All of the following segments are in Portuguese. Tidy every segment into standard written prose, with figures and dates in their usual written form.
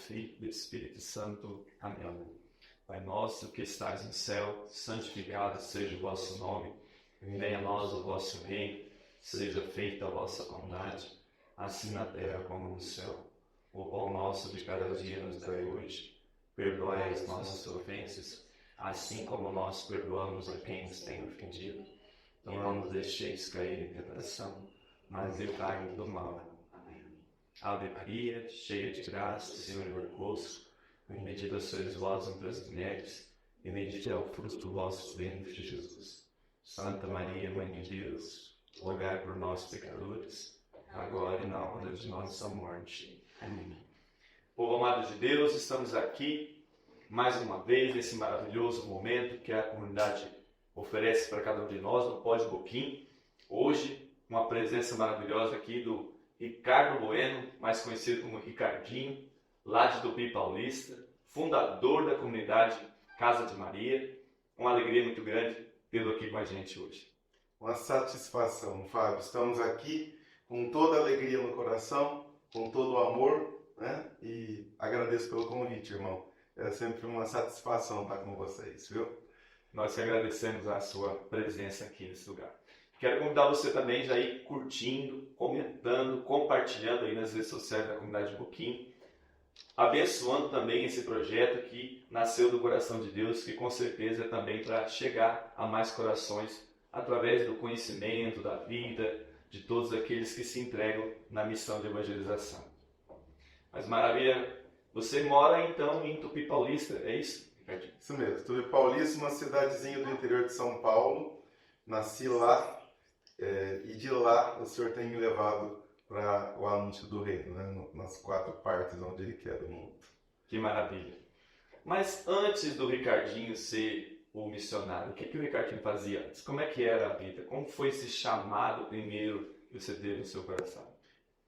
Filho e do Espírito Santo. Amém. Pai nosso que estais no céu, santificado seja o vosso nome. Venha a nós o vosso reino, seja feita a vossa vontade, assim na terra como no céu. O pão nosso de cada dia nos dai hoje. Perdoai as nossas ofensas, assim como nós perdoamos a quem nos tem ofendido. Não nos deixeis cair em tentação, mas livrai-nos do mal. Amém. Ave Maria, cheia de graça, o Senhor é convosco. Bendita sois vós entre as mulheres, e bendito é o fruto do vosso ventre, Jesus. Santa Maria, Mãe de Deus, rogai por nós, pecadores, agora e na hora de nossa morte. Amém. Povo amado de Deus, estamos aqui mais uma vez nesse maravilhoso momento que a comunidade oferece para cada um de nós no Pode Boquim. Hoje, uma presença maravilhosa aqui do Ricardo Bueno, mais conhecido como Ricardinho, lá de Tupi Paulista, fundador da comunidade Casa de Maria. Uma alegria muito grande tê-lo aqui com a gente hoje. Uma satisfação, Fábio. Estamos aqui com toda a alegria no coração, com todo o amor, né? E agradeço pelo convite, irmão. É sempre uma satisfação estar com vocês, viu? Nós que agradecemos a sua presença aqui nesse lugar. Quero convidar você também já ir curtindo, comentando, compartilhando aí nas redes sociais da comunidade de Boquim, abençoando também esse projeto que nasceu do coração de Deus, que com certeza é também para chegar a mais corações através do conhecimento, da vida, de todos aqueles que se entregam na missão de evangelização. Mas maravilha, você mora então em Tupi Paulista, é isso, Ricardinho? Isso mesmo, Tupi Paulista, uma cidadezinha do interior de São Paulo. Nasci lá e de lá o Senhor tem me levado para o anúncio do reino, né? Nas 4 partes onde Ele quer do mundo. Que maravilha. Mas antes do Ricardinho ser o missionário, o que o Ricardinho fazia antes? Como é que era a vida? Como foi esse chamado primeiro que você teve no seu coração?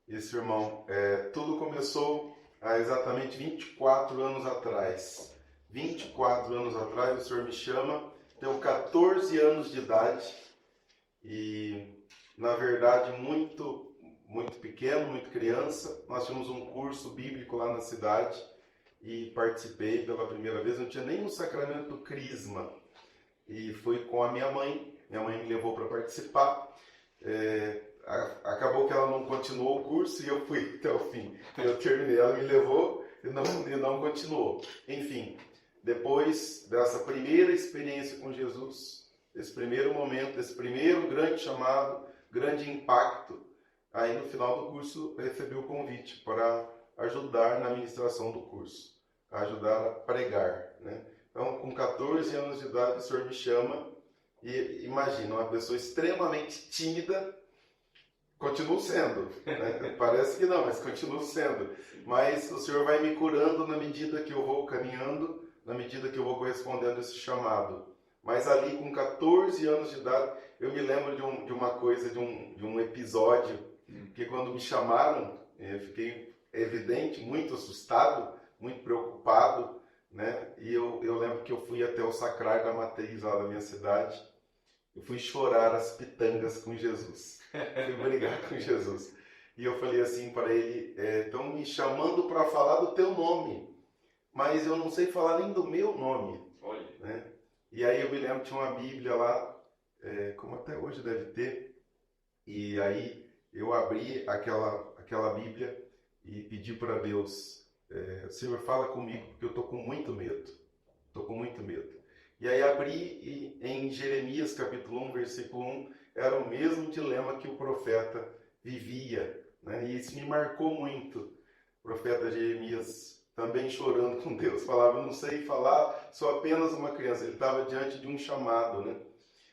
Isso, irmão, tudo começou há exatamente 24 anos atrás. 24 anos atrás o Senhor me chama, tenho 14 anos de idade e, na verdade, muito pequeno, muito criança. Nós tínhamos um curso bíblico lá na cidade e participei pela primeira vez. Não tinha nem o sacramento do crisma e fui com a minha mãe. Minha mãe me levou para participar. Acabou que ela não continuou o curso e eu fui até o fim. Eu terminei, ela me levou e não continuou. Enfim, depois dessa primeira experiência com Jesus, desse primeiro momento, desse primeiro grande chamado, grande impacto, aí no final do curso eu recebi o convite para ajudar na administração do curso, ajudar a pregar, né? Então, com 14 anos de idade, o Senhor me chama e imagina, uma pessoa extremamente tímida. Continuo sendo, né? Parece que não, mas continuo sendo. Mas o Senhor vai me curando na medida que eu vou caminhando, na medida que eu vou correspondendo a esse chamado. Mas ali, com 14 anos de idade, eu me lembro de uma coisa, de um episódio, que quando me chamaram, eu fiquei evidente, muito assustado, muito preocupado, né? E eu lembro que eu fui até o Sacrário da Matriz, lá da minha cidade. Eu fui chorar as pitangas com Jesus. Fui brigar com Jesus. E eu falei assim para ele, estão me chamando para falar do teu nome, mas eu não sei falar nem do meu nome. Olha. Né? E aí eu me lembro que tinha uma Bíblia lá, como até hoje deve ter, e aí eu abri aquela Bíblia e pedi para Deus, Senhor, fala comigo, porque eu estou com muito medo. Estou com muito medo. E aí abri e em Jeremias capítulo 1, versículo 1, era o mesmo dilema que o profeta vivia, né? E isso me marcou muito. O profeta Jeremias também chorando com Deus, falava, não sei falar, sou apenas uma criança. Ele estava diante de um chamado, né?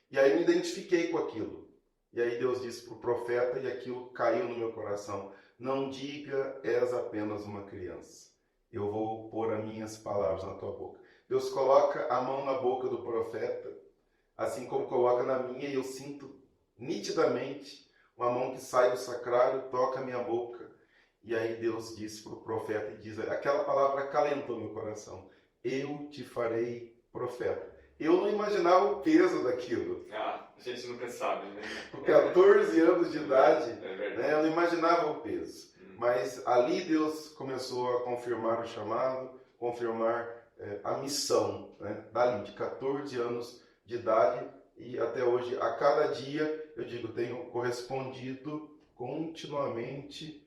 E aí eu me identifiquei com aquilo. E aí Deus disse para o profeta, e aquilo caiu no meu coração, não diga, és apenas uma criança. Eu vou pôr as minhas palavras na tua boca. Deus coloca a mão na boca do profeta, assim como coloca na minha, e eu sinto nitidamente uma mão que sai do sacrário, toca a minha boca. E aí Deus disse para o profeta, e diz, aquela palavra acalentou meu coração, eu te farei profeta. Eu não imaginava o peso daquilo. A gente nunca sabe, né? Com 14 anos de idade, né, eu não imaginava o peso. Mas ali Deus começou a confirmar o chamado, confirmar a missão, né? Dali, de 14 anos de idade e até hoje, a cada dia, eu digo, tenho correspondido continuamente,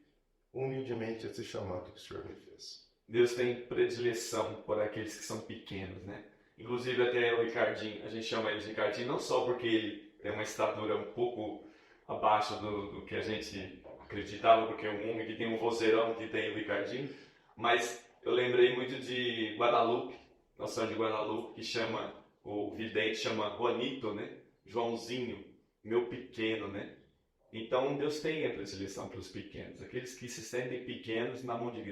humildemente, a esse chamado que o Senhor me fez. Deus tem predileção por aqueles que são pequenos, né? Inclusive até o Ricardinho, a gente chama ele de Ricardinho não só porque ele tem uma estatura um pouco abaixo do que a gente acreditava, porque é um homem que tem um vozeirão que tem o Ricardinho, mas eu lembrei muito de Guadalupe, noção de Guadalupe, que chama, o vidente chama Juanito, né? Joãozinho, meu pequeno, né? Então Deus tem a predileção para os pequenos, aqueles que se sentem pequenos na mão de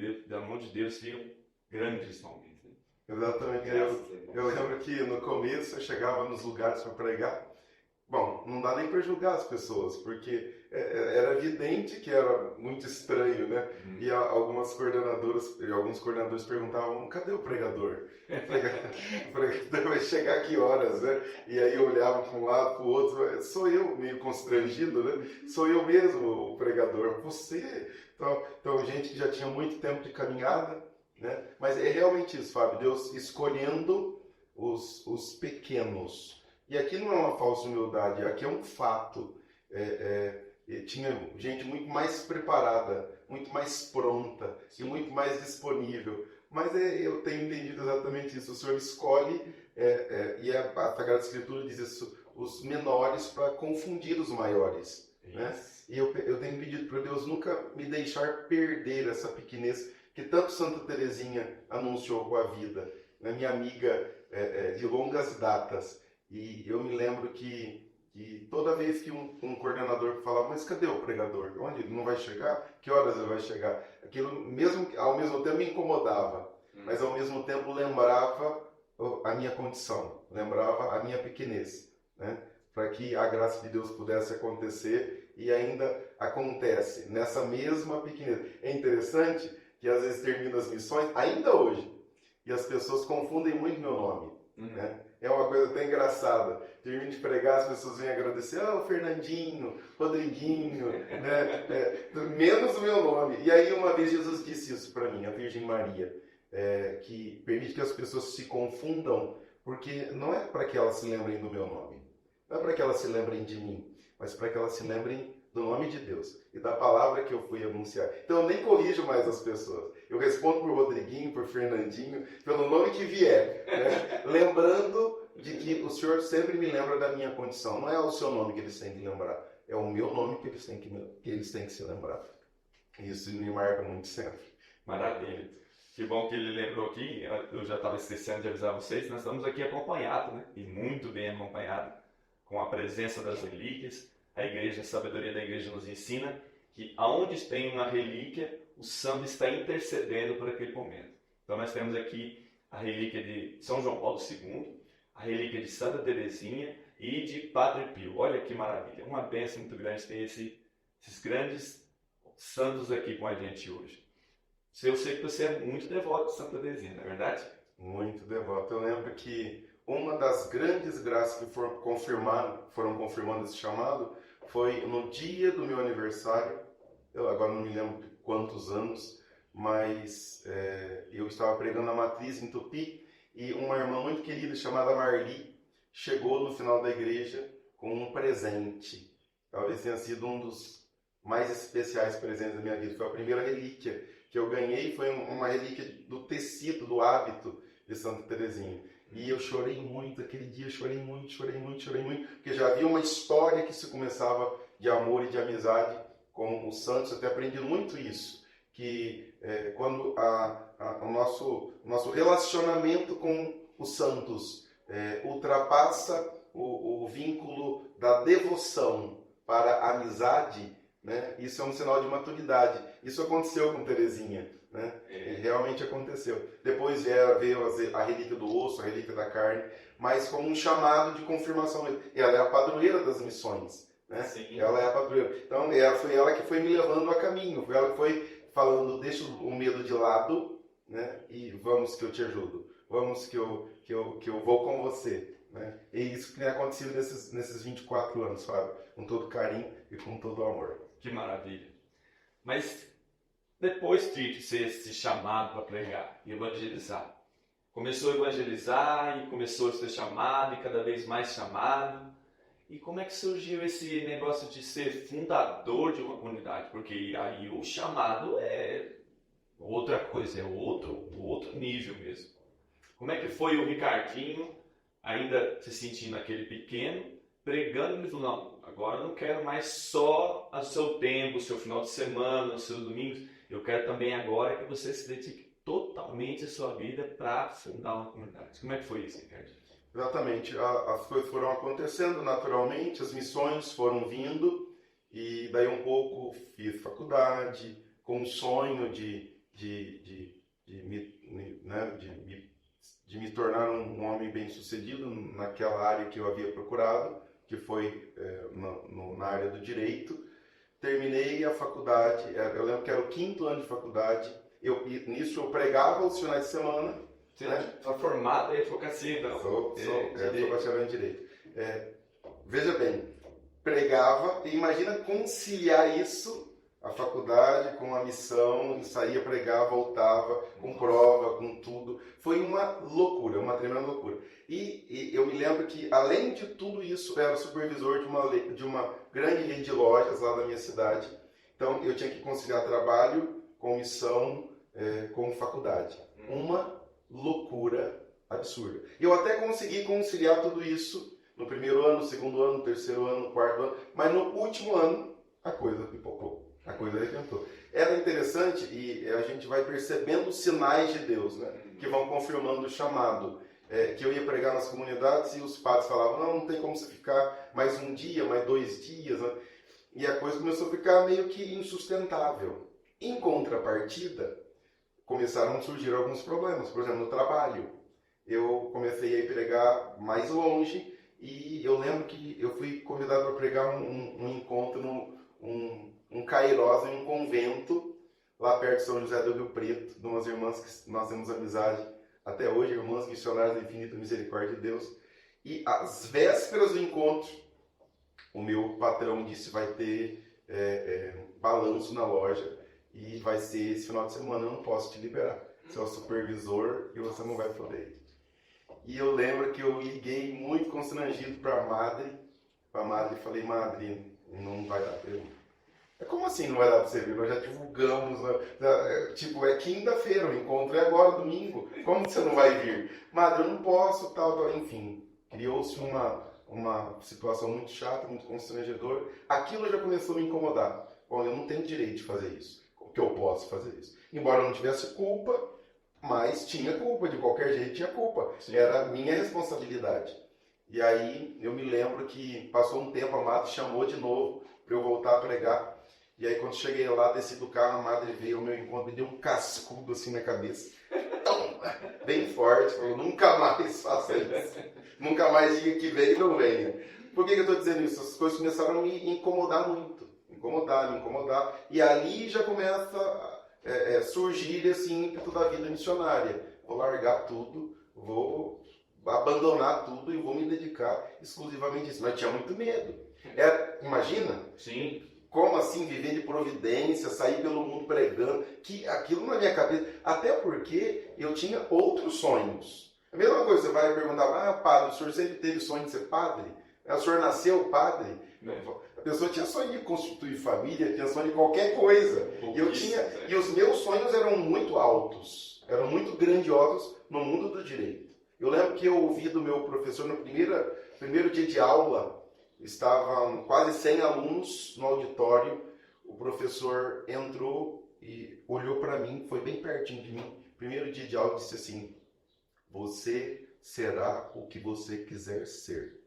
Deus viram grandes homens. Né? Exatamente. Eu lembro que no começo eu chegava nos lugares para pregar. Bom, não dá nem para julgar as pessoas, porque era evidente que era muito estranho, né? E alguns coordenadores perguntavam, cadê o pregador? O pregador vai chegar a que horas, né? E aí eu olhava para um lado, para o outro, sou eu, meio constrangido, né? Sou eu mesmo o pregador, você. Então gente que já tinha muito tempo de caminhada, né? Mas é realmente isso, Fábio, Deus escolhendo os pequenos. E aqui não é uma falsa humildade, aqui é um fato. Tinha gente muito mais preparada, muito mais pronta e muito mais disponível. Mas eu tenho entendido exatamente isso. O Senhor escolhe, e a Sagrada Escritura diz isso, os menores para confundir os maiores. Né? E eu tenho pedido para Deus nunca me deixar perder essa pequenez que tanto Santa Teresinha anunciou com a vida. Né? Minha amiga de longas datas. E eu me lembro que toda vez que um coordenador falava, mas cadê o pregador? Onde ele não vai chegar? Que horas ele vai chegar? Aquilo ao mesmo tempo me incomodava, mas ao mesmo tempo lembrava a minha condição, lembrava a minha pequenez, né? Para que a graça de Deus pudesse acontecer e ainda acontece nessa mesma pequenez. É interessante que às vezes termino as missões, ainda hoje, e as pessoas confundem muito meu nome, né? É uma coisa até engraçada. Termino de pregar, as pessoas vêm agradecer. O Fernandinho, Rodriguinho, né? Menos o meu nome. E aí uma vez Jesus disse isso para mim, a Virgem Maria, que permite que as pessoas se confundam, porque não é para que elas se lembrem do meu nome. Não é para que elas se lembrem de mim, mas para que elas se lembrem do nome de Deus e da palavra que eu fui anunciar. Então eu nem corrijo mais as pessoas. Eu respondo por Rodriguinho, por Fernandinho, pelo nome que vier, né? Lembrando de que o Senhor sempre me lembra da minha condição. Não é o seu nome que eles têm que lembrar, é o meu nome que eles têm que se lembrar. Isso me marca muito sempre. Maravilha. Que bom que ele lembrou aqui, eu já estava esquecendo de avisar vocês, nós estamos aqui acompanhados, né? E muito bem acompanhados, com a presença das relíquias. A igreja, a sabedoria da igreja nos ensina que aonde tem uma relíquia, o santo está intercedendo por aquele momento. Então nós temos aqui a relíquia de São João Paulo II, a relíquia de Santa Teresinha e de Padre Pio. Olha que maravilha, uma bênção muito grande ter esses grandes santos aqui com a gente hoje. Eu sei que você é muito devoto de Santa Teresinha, não é verdade? Muito devoto. Eu lembro que uma das grandes graças que foram confirmando esse chamado foi no dia do meu aniversário. Eu agora não me lembro de quantos anos, mas eu estava pregando a matriz em Tupi e uma irmã muito querida chamada Marli chegou no final da igreja com um presente. Talvez tenha sido um dos mais especiais presentes da minha vida. Foi a primeira relíquia que eu ganhei, foi uma relíquia do tecido, do hábito de Santa Teresinha. E eu chorei muito aquele dia, chorei muito, porque já havia uma história que se começava de amor e de amizade com os santos. Eu até aprendi muito isso, que quando o nosso relacionamento com os santos ultrapassa o vínculo da devoção para a amizade, né? Isso é um sinal de maturidade. Isso aconteceu com Teresinha, né? Realmente aconteceu. Depois veio a relíquia do osso, a relíquia da carne, mas como um chamado de confirmação. Ela é a padroeira das missões, né? Sim. Ela é a padroeira. Então foi ela que foi me levando a caminho, foi ela que foi falando, deixa o medo de lado, né? E vamos que eu te ajudo, vamos que eu vou com você, né? E isso que tem acontecido nesses 24 anos, Fábio, com todo carinho e com todo amor. Que maravilha. Mas depois de ser esse chamado para pregar e evangelizar? Começou a evangelizar e começou a ser chamado e cada vez mais chamado. E como é que surgiu esse negócio de ser fundador de uma comunidade? Porque aí o chamado é outra coisa, é outro nível mesmo. Como é que foi o Ricardinho, ainda se sentindo aquele pequeno, pregando e falou, não, agora eu não quero mais só o seu tempo, o seu final de semana, os seus domingos, eu quero também agora que você se dedique totalmente a sua vida para fundar uma comunidade. Como é que foi isso, Ricardinho? Exatamente. As coisas foram acontecendo naturalmente, as missões foram vindo, e daí um pouco fiz faculdade, com o sonho de me tornar um homem bem-sucedido naquela área que eu havia procurado, que foi na área do direito. Terminei a faculdade, eu lembro que era o 5º ano de faculdade, nisso eu pregava os finais de semana. Você está formado em advocacia, então? Sou bacharel em Direito. Veja bem, pregava, e imagina conciliar isso, a faculdade com a missão, saía pregar, voltava, com prova, com tudo. Foi uma loucura, uma tremenda loucura. E eu me lembro que, além de tudo isso, eu era supervisor de uma grande rede de lojas lá da minha cidade. Então, eu tinha que conciliar trabalho com missão, com faculdade. Uma loucura absurda. Eu até consegui conciliar tudo isso no primeiro ano, no segundo ano, no terceiro ano, no quarto ano, mas no último ano a coisa pipocou, a coisa arrebentou. Era interessante e a gente vai percebendo os sinais de Deus, né, que vão confirmando o chamado. Que eu ia pregar nas comunidades e os padres falavam, não tem como você ficar mais um dia, mais 2 dias, né? E a coisa começou a ficar meio que insustentável. Em contrapartida, começaram a surgir alguns problemas. Por exemplo, no trabalho, eu comecei a ir pregar mais longe e eu lembro que eu fui convidado para pregar um encontro, um Kairos em um convento lá perto de São José do Rio Preto, de umas irmãs que nós temos amizade até hoje, irmãs missionárias da Infinita Misericórdia de Deus. E às vésperas do encontro, o meu patrão disse, vai ter balanço na loja e vai ser esse final de semana, eu não posso te liberar. Você é o supervisor e você não vai poder ir. E eu lembro que eu liguei muito constrangido para a madre e falei, madre, não vai dar para eu ir. Como assim não vai dar para você vir? Nós já divulgamos, tipo, é quinta-feira, o encontro é agora, domingo. Como que você não vai vir? Madre, eu não posso, tal. Enfim, criou-se uma situação muito chata, muito constrangedora. Aquilo já começou a me incomodar. Bom, eu não tenho direito de fazer isso, que eu posso fazer isso. Embora eu não tivesse culpa, mas tinha culpa, de qualquer jeito tinha culpa. Sim. Era minha responsabilidade. E aí eu me lembro que passou um tempo, a madre chamou de novo para eu voltar a pregar. E aí quando cheguei lá, desci do carro, a madre veio ao meu encontro, me deu um cascudo assim na cabeça. Bem forte, falou, nunca mais faça isso. Nunca mais diga que vem e não venha. Por que eu estou dizendo isso? As coisas começaram a me incomodar muito. Me incomodar. E ali já começa a surgir esse ímpeto da vida missionária. Vou largar tudo, vou abandonar tudo e vou me dedicar exclusivamente a isso. Mas tinha muito medo. Imagina? Sim. Como assim viver de providência, sair pelo mundo pregando, que aquilo na minha cabeça, até porque eu tinha outros sonhos. A mesma coisa, você vai perguntar, padre, o senhor sempre teve sonho de ser padre? O senhor nasceu padre? A pessoa tinha sonho de constituir família, tinha sonho de qualquer coisa. E os meus sonhos eram muito altos, eram muito grandiosos no mundo do direito. Eu lembro que eu ouvi do meu professor no primeiro dia de aula, estavam quase 100 alunos no auditório, o professor entrou e olhou para mim, foi bem pertinho de mim, primeiro dia de aula, disse assim, você será o que você quiser ser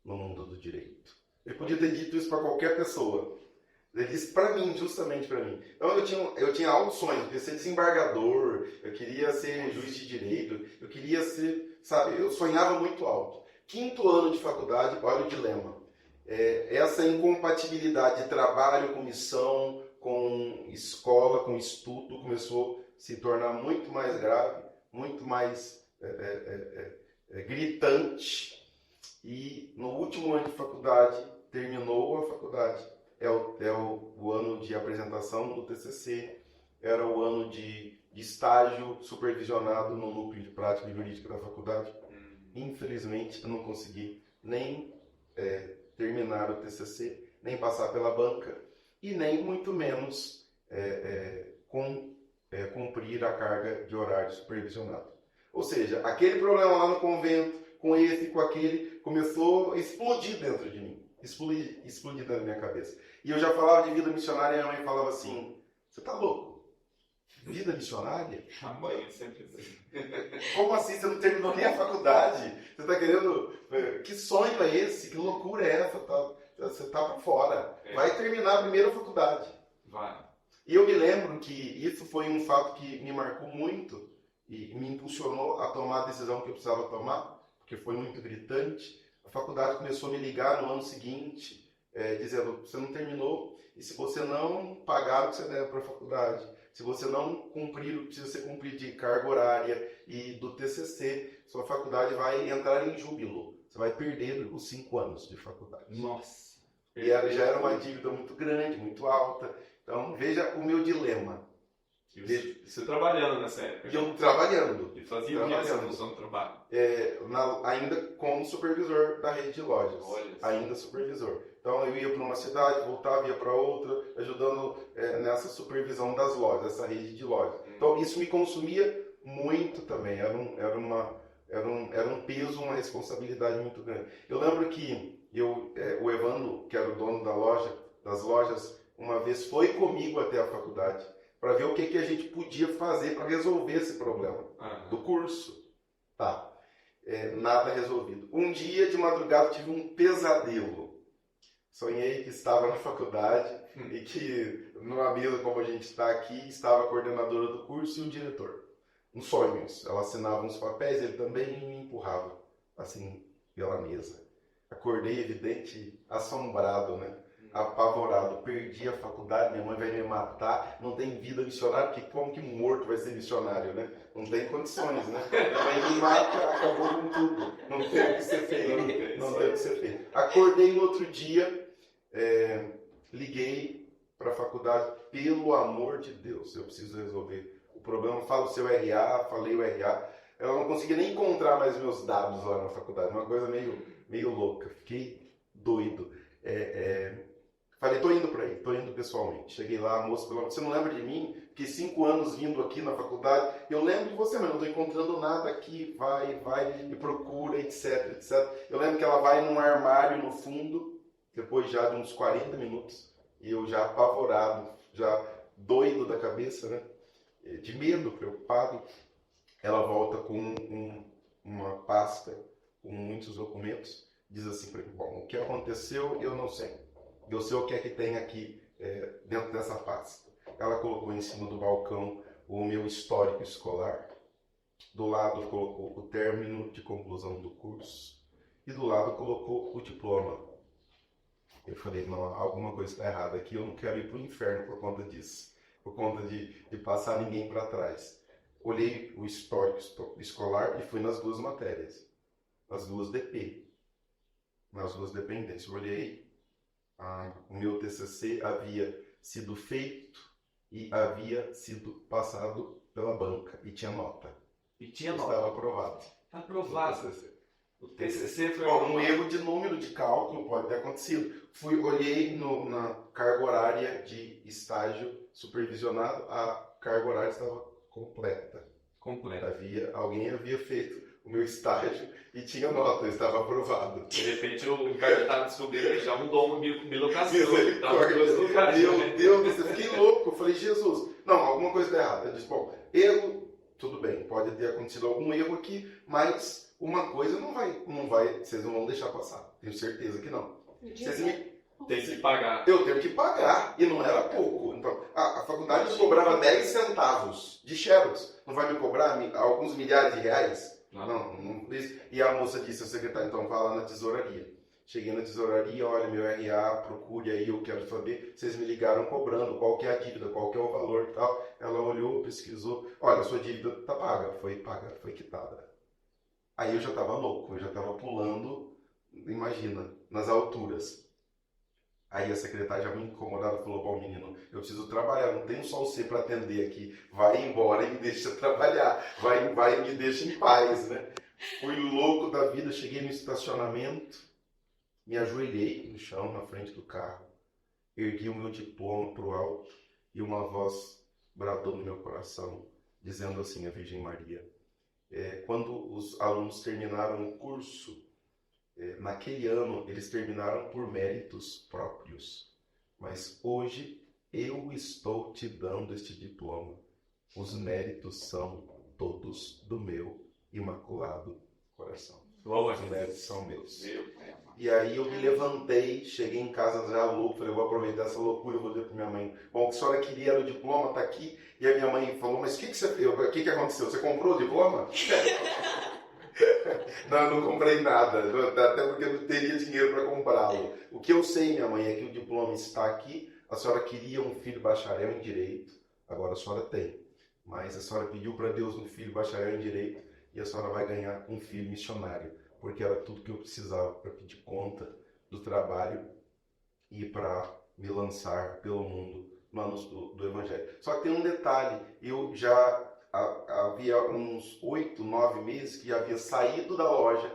no mundo do direito. Ele podia ter dito isso para qualquer pessoa. Ele disse para mim, justamente para mim. Então eu tinha altos sonhos, eu queria ser desembargador, eu queria ser juiz de direito, eu queria ser, eu sonhava muito alto. 5º ano de faculdade, olha o dilema. Essa incompatibilidade de trabalho com missão, com escola, com estudo, começou a se tornar muito mais grave, muito mais gritante. E no último ano de faculdade, terminou a faculdade, é o ano de apresentação do TCC, era o ano de estágio supervisionado no núcleo de prática jurídica da faculdade. Infelizmente, eu não consegui nem terminar o TCC, nem passar pela banca, e nem muito menos cumprir a carga de horário supervisionado. Ou seja, aquele problema lá no convento, com esse e com aquele, começou a explodir dentro de mim. Explodir dentro da minha cabeça. E eu já falava de vida missionária e a minha mãe falava assim, você tá louco? Vida missionária? A mãe sempre assim. Como assim? Você não terminou nem a faculdade? Você tá querendo... Que sonho é esse? Que loucura é essa? Você tá por fora. Vai terminar a primeira faculdade. Vai. E eu me lembro que isso foi um fato que me marcou muito e me impulsionou a tomar a decisão que eu precisava tomar, porque foi muito gritante. A faculdade começou a me ligar no ano seguinte, dizendo, você não terminou, e se você não pagar o que você deve para a faculdade, se você não cumprir o que precisa ser cumprido de carga horária e do TCC, sua faculdade vai entrar em júbilo. Você vai perder os 5 anos de faculdade. Nossa. E já era uma dívida muito grande, muito alta. Então, veja o meu dilema. E você trabalhando nessa época? E eu trabalhando. E fazia o que essa função do trabalho? Ainda como supervisor da rede de lojas. Ainda supervisor. Então, eu ia para uma cidade, voltava, ia para outra, ajudando nessa supervisão das lojas, essa rede de lojas. Então, isso me consumia muito também. Era um peso, uma responsabilidade muito grande. Eu lembro que o Evandro, que era o dono das lojas, uma vez foi comigo até a faculdade para ver o que a gente podia fazer para resolver esse problema do curso. Tá. Nada resolvido. Um dia de madrugada tive um pesadelo. Sonhei que estava na faculdade e que numa mesa como a gente está aqui estava a coordenadora do curso e o diretor. Uns sonhos. Ela assinava uns papéis, ele também me empurrava assim pela mesa. Acordei evidente, assombrado, né? Apavorado, perdi a faculdade, minha mãe vai me matar, não tem vida missionária, porque como que morto vai ser missionário, né? Não tem condições, né? Minha mãe me mata, acabou com tudo, não tem o que ser feito, não tem o que ser feito. Acordei no outro dia, liguei para a faculdade, pelo amor de Deus, eu preciso resolver o problema, falo o seu RA, falei o RA, ela não conseguia nem encontrar mais meus dados lá na faculdade, uma coisa meio louca, fiquei doido. Falei, tô indo para aí, tô indo pessoalmente. Cheguei lá, a moça, você não lembra de mim? Fiquei 5 anos vindo aqui na faculdade. Eu lembro de você, mas não tô encontrando nada aqui. Vai, e procura, etc, etc. Eu lembro que ela vai num armário no fundo, depois já de uns 40 minutos, e eu já apavorado, já doido da cabeça, né? De medo, preocupado. Ela volta com uma pasta com muitos documentos. Diz assim para mim, bom, o que aconteceu eu não sei. Eu sei o que é que tem aqui dentro dessa pasta. Ela colocou em cima do balcão o meu histórico escolar. Do lado colocou o término de conclusão do curso. E do lado colocou o diploma. Eu falei, não, alguma coisa está errada aqui. Eu não quero ir para o inferno por conta disso. Por conta de passar ninguém para trás. Olhei o histórico escolar e fui nas 2 matérias. Nas 2 DP. Nas 2 dependências. Olhei. O meu TCC havia sido feito e havia sido passado pela banca e tinha nota. Estava aprovado. Aprovado. O TCC foi um erro de número de cálculo, pode ter acontecido. Olhei na carga horária de estágio supervisionado, a carga horária estava completa. Alguém havia feito o meu estágio e tinha nota, estava aprovado. De repente o cara estava descobrindo que já mudou me locação. Meu Deus, eu fiquei louco. Eu falei, Jesus, não, alguma coisa está errada. Eu disse, bom, erro, tudo bem, pode ter acontecido algum erro aqui, mas uma coisa não vai, vocês não vão deixar passar. Tenho certeza que não. Tem que pagar. Eu tenho que pagar, e não era pouco. Então, a faculdade me cobrava 10 centavos de xerox. Não vai me cobrar alguns milhares de reais? Não. E a moça disse ao secretário, então vá lá na tesouraria. Cheguei na tesouraria, olha, meu RA, procure aí, eu quero saber. Vocês me ligaram cobrando, qual que é a dívida, qual que é o valor e tal. Ela olhou, pesquisou, olha, a sua dívida está paga, foi quitada. Aí eu já estava louco, eu já estava pulando, imagina, nas alturas. Aí a secretária já muito incomodada falou para o menino, eu preciso trabalhar, não tenho só você para atender aqui, vai embora e me deixa trabalhar, vai e me deixa em paz, né? Fui louco da vida, cheguei no estacionamento, me ajoelhei no chão, na frente do carro, ergui o meu diploma para o alto e uma voz bradou no meu coração, dizendo assim, a Virgem Maria, quando os alunos terminaram o curso, naquele ano eles terminaram por méritos próprios, mas hoje eu estou te dando este diploma. Os méritos são todos do meu imaculado coração. Os méritos são meus. E aí eu me levantei, cheguei em casa já louco, falei, eu vou aproveitar essa loucura, eu vou dizer para minha mãe, bom, o que a senhora queria era o diploma, tá aqui. E a minha mãe falou, mas o que aconteceu? Você comprou o diploma? Não, eu não comprei nada, até porque eu não teria dinheiro para comprá-lo. O que eu sei, minha mãe, é que o diploma está aqui, a senhora queria um filho bacharel em Direito, agora a senhora tem. Mas a senhora pediu para Deus um filho bacharel em Direito e a senhora vai ganhar um filho missionário, porque era tudo que eu precisava para pedir conta do trabalho e para me lançar pelo mundo no anúncio do Evangelho. Só que tem um detalhe, eu já havia uns 8, 9 meses que havia saído da loja,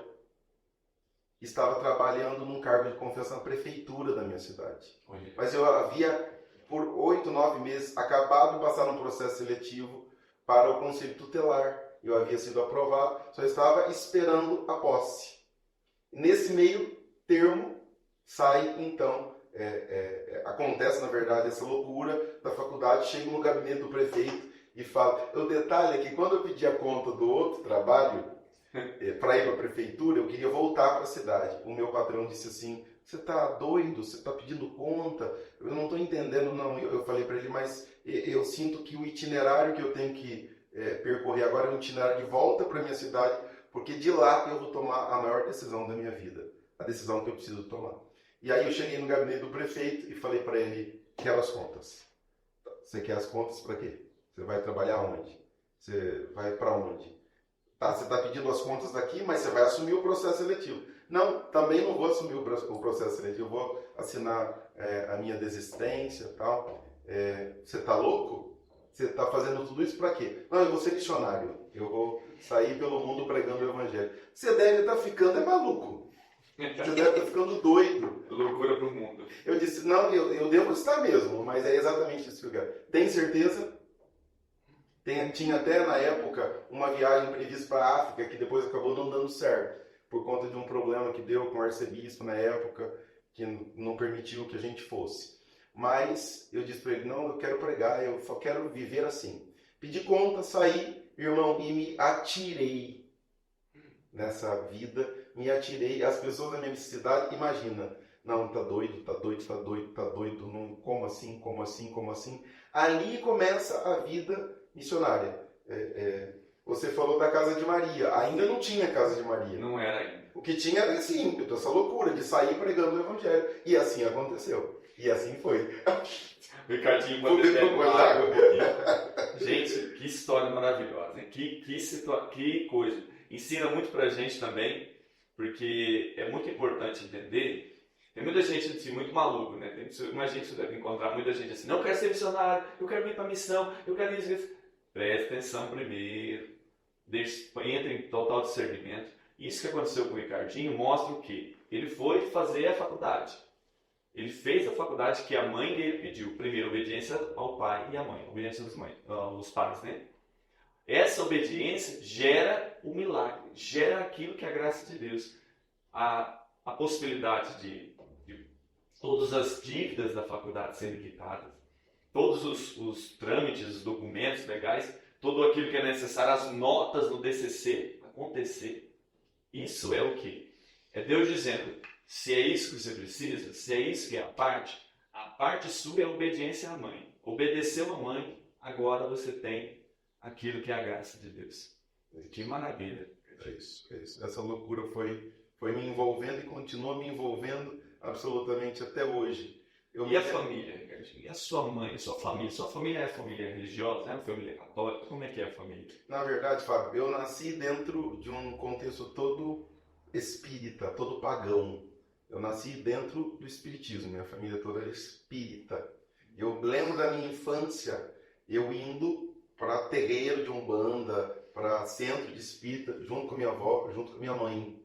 estava trabalhando num cargo de confiança na prefeitura da minha cidade. Mas eu havia, por 8, 9 meses, acabado de passar num processo seletivo para o Conselho Tutelar. Eu havia sido aprovado, só estava esperando a posse. Nesse meio termo, sai então, acontece na verdade essa loucura da faculdade, chego no gabinete do prefeito e falo, o detalhe é que quando eu pedi a conta do outro trabalho, para ir para a prefeitura, eu queria voltar para a cidade. O meu patrão disse assim, você está doido? Você está pedindo conta? Eu não estou entendendo, não. Eu falei para ele, mas eu sinto que o itinerário que eu tenho que percorrer agora é um itinerário de volta para a minha cidade, porque de lá eu vou tomar a maior decisão da minha vida, a decisão que eu preciso tomar. E aí eu cheguei no gabinete do prefeito e falei para ele, quero as contas. Você quer as contas para quê? Você vai trabalhar onde? Você vai para onde? Tá, você está pedindo as contas daqui, mas você vai assumir o processo seletivo. Não, também não vou assumir o processo seletivo, eu vou assinar a minha desistência e tal. Você está louco? Você está fazendo tudo isso para quê? Não, eu vou ser missionário, eu vou sair pelo mundo pregando o Evangelho. Você deve estar ficando maluco. Você deve estar ficando doido. Loucura para o mundo. Eu disse, não, eu devo estar mesmo, mas é exatamente isso que eu quero. Tem certeza? Tinha até na época uma viagem prevista para a África que depois acabou não dando certo, por conta de um problema que deu com o arcebispo na época, que não permitiu que a gente fosse. Mas eu disse para ele, não, eu quero pregar, eu só quero viver assim. Pedi conta, saí, irmão, e me atirei nessa vida, me atirei. As pessoas da minha cidade, imagina, não, tá doido, não, como assim, como assim, como assim? Ali começa a vida missionária. Você falou da Casa de Maria. Ainda não tinha Casa de Maria. Não era ainda. O que tinha era esse ímpeto, essa loucura de sair pregando o Evangelho. E assim aconteceu. E assim foi. Ricardinho, gente, que história maravilhosa. Hein? Que coisa. Ensina muito pra gente também, porque é muito importante entender. Tem muita gente assim, muito maluco, né? Imagina que você deve encontrar muita gente assim, não, eu quero ser missionário, eu quero vir para a missão, eu quero isso. Preste atenção primeiro, entre em total discernimento. Isso que aconteceu com o Ricardinho mostra o quê? Ele foi fazer a faculdade. Ele fez a faculdade que a mãe dele pediu. Primeiro, obediência ao pai e à mãe. Obediência dos pais, né? Essa obediência gera o milagre, gera aquilo que é a graça de Deus. A possibilidade de todas as dívidas da faculdade serem quitadas, todos os trâmites, os documentos legais, tudo aquilo que é necessário, as notas no DCC acontecer. Isso é o quê? É Deus dizendo, se é isso que você precisa, se é isso que é a parte sua é a obediência à mãe. Obedeceu a mãe, agora você tem aquilo que é a graça de Deus. Que maravilha. É isso. Essa loucura foi me envolvendo e continua me envolvendo absolutamente até hoje. E a família, Ricardinho? E a sua mãe, a sua família? Sua família é família religiosa, é uma família católica? Como é que é a família? Na verdade, Fábio, eu nasci dentro de um contexto todo espírita, todo pagão. Eu nasci dentro do espiritismo, minha família toda era espírita. Eu lembro da minha infância, eu indo para terreiro de umbanda, para centro de espírita, junto com minha avó, junto com minha mãe.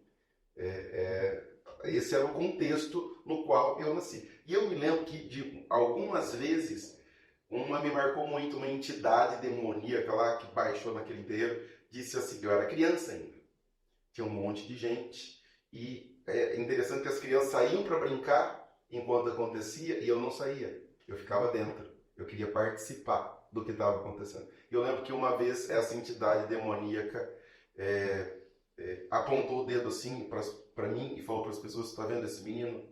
Esse era o contexto no qual eu nasci. E eu me lembro que de algumas vezes, uma me marcou muito, uma entidade demoníaca lá que baixou naquele terreiro, disse assim, eu era criança ainda, tinha um monte de gente, e é interessante que as crianças saíam para brincar enquanto acontecia e eu não saía, eu ficava dentro, eu queria participar do que estava acontecendo. E eu lembro que uma vez essa entidade demoníaca apontou o dedo assim para mim e falou para as pessoas, está vendo esse menino?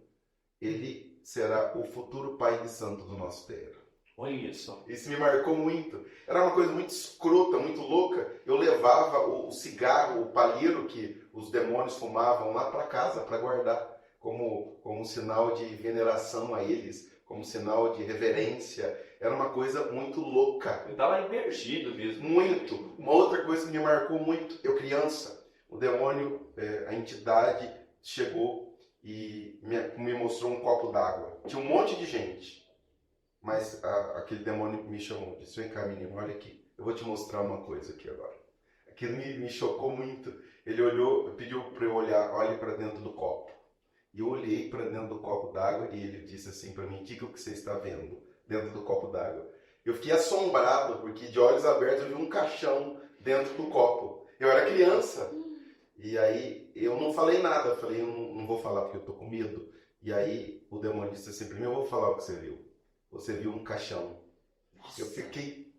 Ele será o futuro pai de santo do nosso terreiro. Olha isso. Isso me marcou muito. Era uma coisa muito escrota, muito louca. Eu levava o cigarro, o palheiro que os demônios fumavam lá para casa para guardar como sinal de veneração a eles, como sinal de reverência. Era uma coisa muito louca. Eu estava imergido mesmo. Muito. Uma outra coisa que me marcou muito, eu criança, o demônio, a entidade chegou e me mostrou um copo d'água. Tinha um monte de gente. Mas aquele demônio me chamou, disse, vem cá menino, olha aqui, eu vou te mostrar uma coisa aqui agora. Aquilo me chocou muito. Ele olhou, pediu para eu olhar, olhe para dentro do copo. E eu olhei para dentro do copo d'água e ele disse assim para mim, diga o que você está vendo dentro do copo d'água. Eu fiquei assombrado, porque de olhos abertos eu vi um caixão dentro do copo. Eu era criança. E aí eu não falei nada, eu falei, eu não vou falar porque eu estou com medo. E aí o demônio disse assim para mim, eu vou falar o que você viu. Você viu um caixão. Nossa. Eu fiquei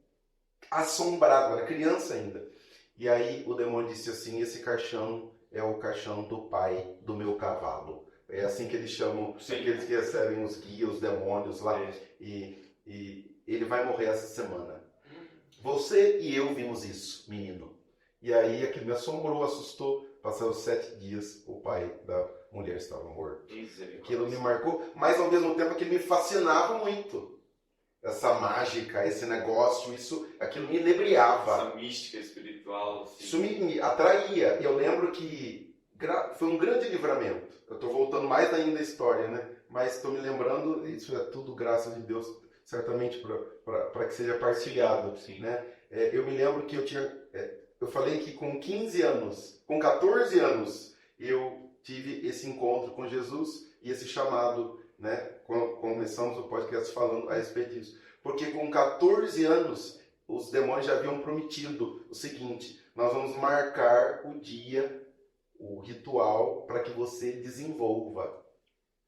assombrado, era criança ainda. E aí o demônio disse assim, esse caixão é o caixão do pai do meu cavalo. É assim que eles chamam, aqueles que recebem os guias, os demônios lá. E ele vai morrer essa semana. Você e eu vimos isso, menino. E aí aquilo me assombrou, assustou. Passaram 7 dias, o pai da mulher estava morto. Aquilo me marcou, mas ao mesmo tempo aquilo me fascinava muito. Essa mágica, esse negócio, aquilo me inebriava. Essa mística espiritual. Assim. Isso me atraía. Eu lembro que foi um grande livramento. Eu estou voltando mais ainda à história, né? Mas estou me lembrando, isso é tudo graças de Deus, certamente para que seja partilhado. Sim. Né? Eu me lembro que eu falei que com 15 anos, com 14 anos, eu tive esse encontro com Jesus e esse chamado, né? Começamos o podcast falando a respeito disso. Porque com 14 anos, os demônios já haviam prometido o seguinte, nós vamos marcar o dia, o ritual, para que você desenvolva.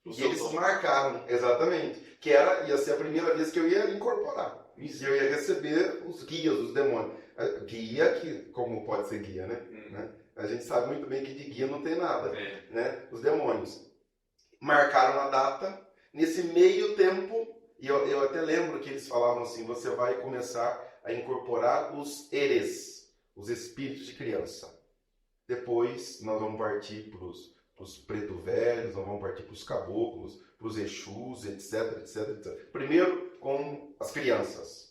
E eles marcaram, exatamente, que ia ser a primeira vez que eu ia incorporar. E eu ia receber os guias, os demônios. Guia, que como pode ser guia, né? A gente sabe muito bem que de guia não tem nada, né? Os demônios marcaram a data. Nesse meio tempo, e eu até lembro que eles falavam assim, você vai começar a incorporar os eres, os espíritos de criança. Depois nós vamos partir para os preto velhos, nós vamos partir para os caboclos, para os exus, etc, etc, etc. Primeiro com as crianças.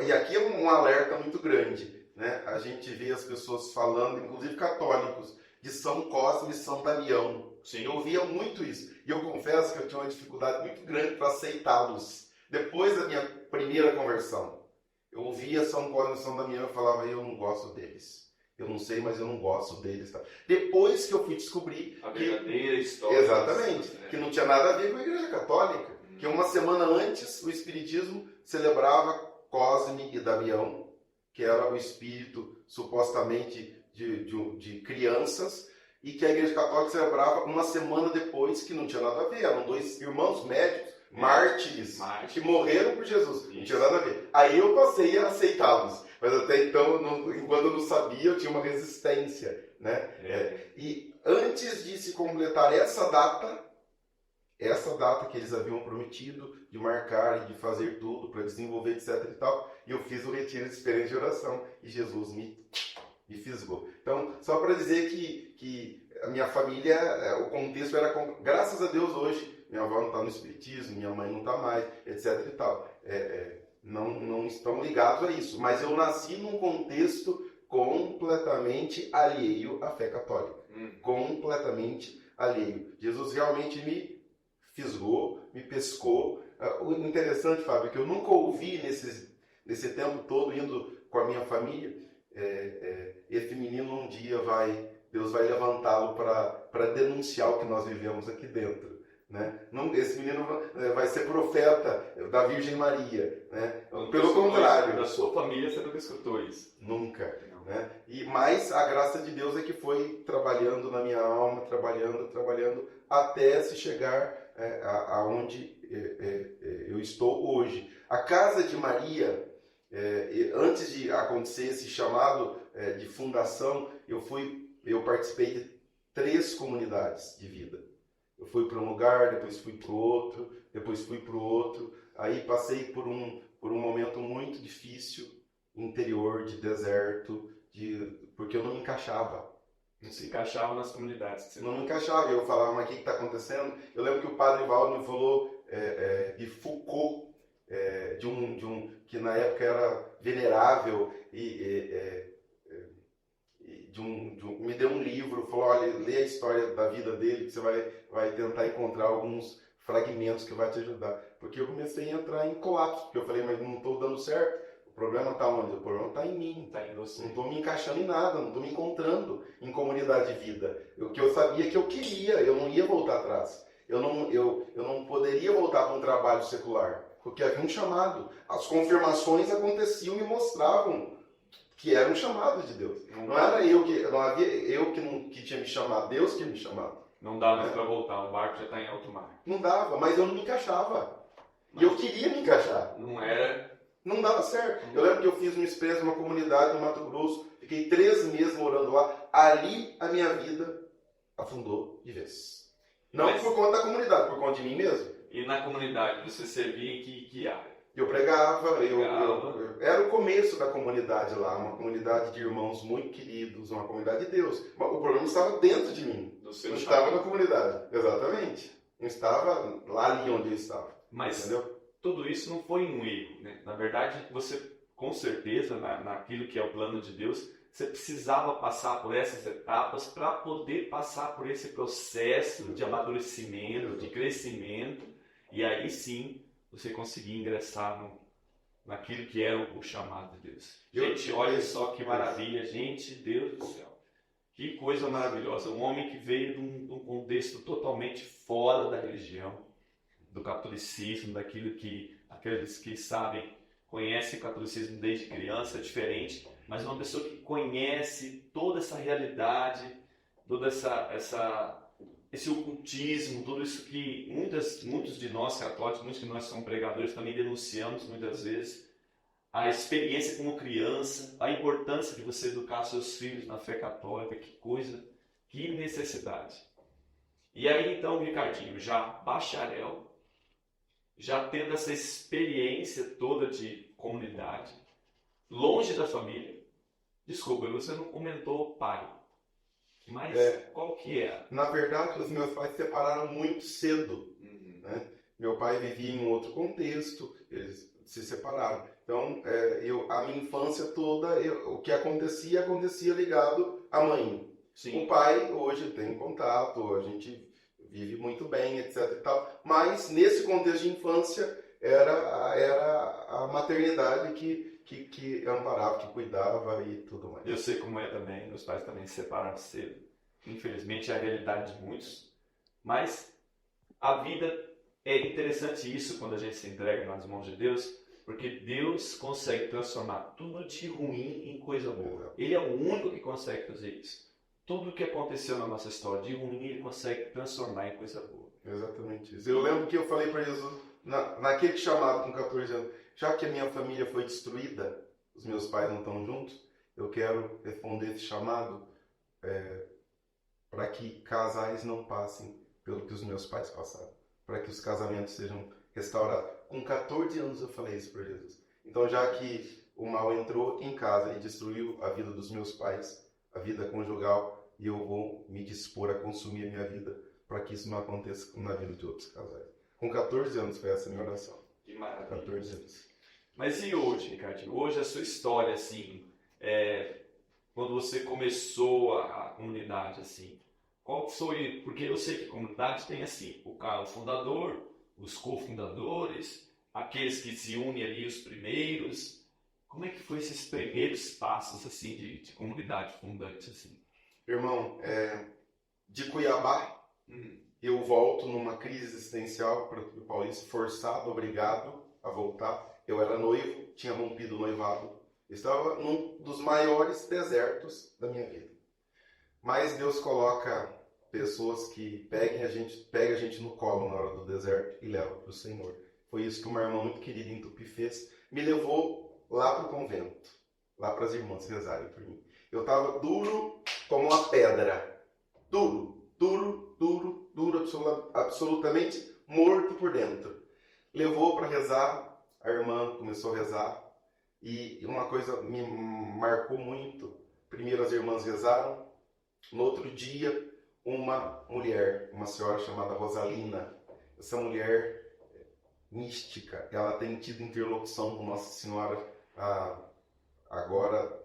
E aqui é um alerta muito grande, né? A gente vê as pessoas falando, inclusive católicos, de São Cosme e São Damião. Sim. Eu ouvia muito isso. E eu confesso que eu tinha uma dificuldade muito grande para aceitá-los. Depois da minha primeira conversão, eu ouvia São Cosme e São Damião e falava, eu não gosto deles. Eu não sei, mas eu não gosto deles. Tá? Depois que eu fui descobrir... A verdadeira história. Exatamente. Que não tinha nada a ver com a Igreja Católica. Que uma semana antes, o Espiritismo celebrava Cosme e Damião, que era o espírito supostamente de crianças, e que a Igreja Católica celebrava uma semana depois, que não tinha nada a ver. Eram 2 irmãos médicos, mártires, que morreram por Jesus. Isso. Não tinha nada a ver. Aí eu passei a aceitá-los. Mas até então, enquanto eu não sabia, eu tinha uma resistência. Né? E antes de se completar essa data que eles haviam prometido de marcar e de fazer tudo para desenvolver, etc e tal, e eu fiz o retiro de experiência de oração e Jesus me fisgou. Então, só para dizer que a minha família, o contexto era, graças a Deus hoje, minha avó não está no espiritismo, minha mãe não está mais, etc e tal. Não estão ligados a isso, mas eu nasci num contexto completamente alheio à fé católica. Completamente alheio. Jesus realmente me fisgou, me pescou. O interessante, Fábio, é que eu nunca ouvi nesse tempo todo, indo com a minha família, esse menino um dia Deus vai levantá-lo para denunciar o que nós vivemos aqui dentro. Né? Não, esse menino vai ser profeta da Virgem Maria. Né? Pelo contrário. Da sua família você nunca escutou isso? Nunca. Né? Mas a graça de Deus é que foi trabalhando na minha alma, trabalhando, até se chegar aonde eu estou hoje. A casa de Maria, antes de acontecer esse chamado de fundação, eu participei de 3 comunidades de vida. Eu fui para um lugar, depois fui para o outro, depois fui para o outro. Aí passei por um momento muito difícil, interior, de deserto, porque eu não me encaixava. Não se encaixava nas comunidades. Não me encaixava. Eu falava, mas o que está acontecendo? Eu lembro que o padre Valdo me falou de Foucault, que na época era venerável, me deu um livro, falou, olha, lê a história da vida dele, que você vai tentar encontrar alguns fragmentos que vai te ajudar. Porque eu comecei a entrar em colapso, porque eu falei, mas não estou dando certo. O problema está onde? O problema está em mim. Está em você. Não estou me encaixando em nada, não estou me encontrando em comunidade de vida. O que eu sabia que eu queria, eu não ia voltar atrás. Eu não poderia voltar para um trabalho secular, porque havia um chamado. As confirmações aconteciam e mostravam que era um chamado de Deus. Não era não havia eu que tinha me chamado, Deus que me chamava. Não dá mais para voltar, o barco já está em alto mar. Não dava, mas eu não me encaixava. E eu queria me encaixar. Não dava certo. Eu lembro que eu fiz uma experiência numa comunidade no Mato Grosso, fiquei 3 meses morando lá. Ali a minha vida afundou de vez. Não por conta da comunidade, por conta de mim mesmo. E na comunidade você servia em que área? Eu pregava, era o começo da comunidade lá, uma comunidade de irmãos muito queridos, uma comunidade de Deus. Mas o problema estava dentro de mim, não estava na comunidade. Exatamente. Não estava lá ali onde eu estava. Mas entendeu? Tudo isso não foi um erro, né? Na verdade, você, com certeza, naquilo que é o plano de Deus, você precisava passar por essas etapas para poder passar por esse processo de amadurecimento, de crescimento, e aí sim você conseguir ingressar naquilo que é o chamado de Deus. Gente, olha só que maravilha, gente, Deus do céu. Que coisa maravilhosa. Um homem que veio de um contexto totalmente fora da religião, do catolicismo, daquilo que aqueles que sabem, conhecem o catolicismo desde criança, é diferente, mas uma pessoa que conhece toda essa realidade, todo esse ocultismo, tudo isso que muitos de nós católicos, muitos de nós somos pregadores, também denunciamos muitas vezes, a experiência como criança, a importância de você educar seus filhos na fé católica, que coisa, que necessidade. E aí então, Ricardinho, já bacharel, já tendo essa experiência toda de comunidade, longe da família. Desculpa, você não comentou pai, mas qual que é? Na verdade, os meus pais se separaram muito cedo. Né? Meu pai vivia em um outro contexto, eles se separaram. Então, a minha infância toda, o que acontecia ligado à mãe. Sim. O pai, hoje, tem contato, a gente vive muito bem, etc. e tal. Mas, nesse contexto de infância, era a maternidade que amparava, que cuidava e tudo mais. Eu sei como é também, meus pais também se separaram cedo. Infelizmente, é a realidade de muitos. Mas a vida é interessante isso quando a gente se entrega nas mãos de Deus, porque Deus consegue transformar tudo de ruim em coisa boa. Ele é o único que consegue fazer isso. Tudo o que aconteceu na nossa história de ruim, ele consegue transformar em coisa boa. Exatamente isso. Eu lembro que eu falei para Jesus, naquele chamado com 14 anos, já que a minha família foi destruída, os meus pais não estão juntos, eu quero responder esse chamado para que casais não passem pelo que os meus pais passaram, para que os casamentos sejam restaurados. Com 14 anos eu falei isso para Jesus. Então, já que o mal entrou em casa e destruiu a vida dos meus pais, a vida conjugal, e eu vou me dispor a consumir a minha vida para que isso não aconteça na vida de outros casais. Com 14 anos foi essa minha oração. Que maravilha. 14 anos. Mas e hoje, Ricardinho? Hoje a sua história, assim, quando você começou a comunidade, assim, qual foi, porque eu sei que a comunidade tem assim, o fundador, os cofundadores, aqueles que se unem ali, os primeiros. Como é que foi esses primeiros passos assim de comunidade fundante assim? Irmão, de Cuiabá, eu volto numa crise existencial para o Paulista, forçado, obrigado a voltar. Eu era noivo, tinha rompido o noivado. Eu estava num dos maiores desertos da minha vida. Mas Deus coloca pessoas que pega a gente no colo na hora do deserto e leva para o Senhor. Foi isso que uma irmã muito querida em Tupi fez. Me levou lá para o convento, lá para as irmãs rezarem por mim. Eu estava duro como uma pedra. Duro, absolutamente morto por dentro. Levou para rezar, a irmã começou a rezar. E uma coisa me marcou muito. Primeiro as irmãs rezaram. No outro dia, uma mulher, uma senhora chamada Rosalina, essa mulher mística, ela tem tido interlocução com Nossa Senhora agora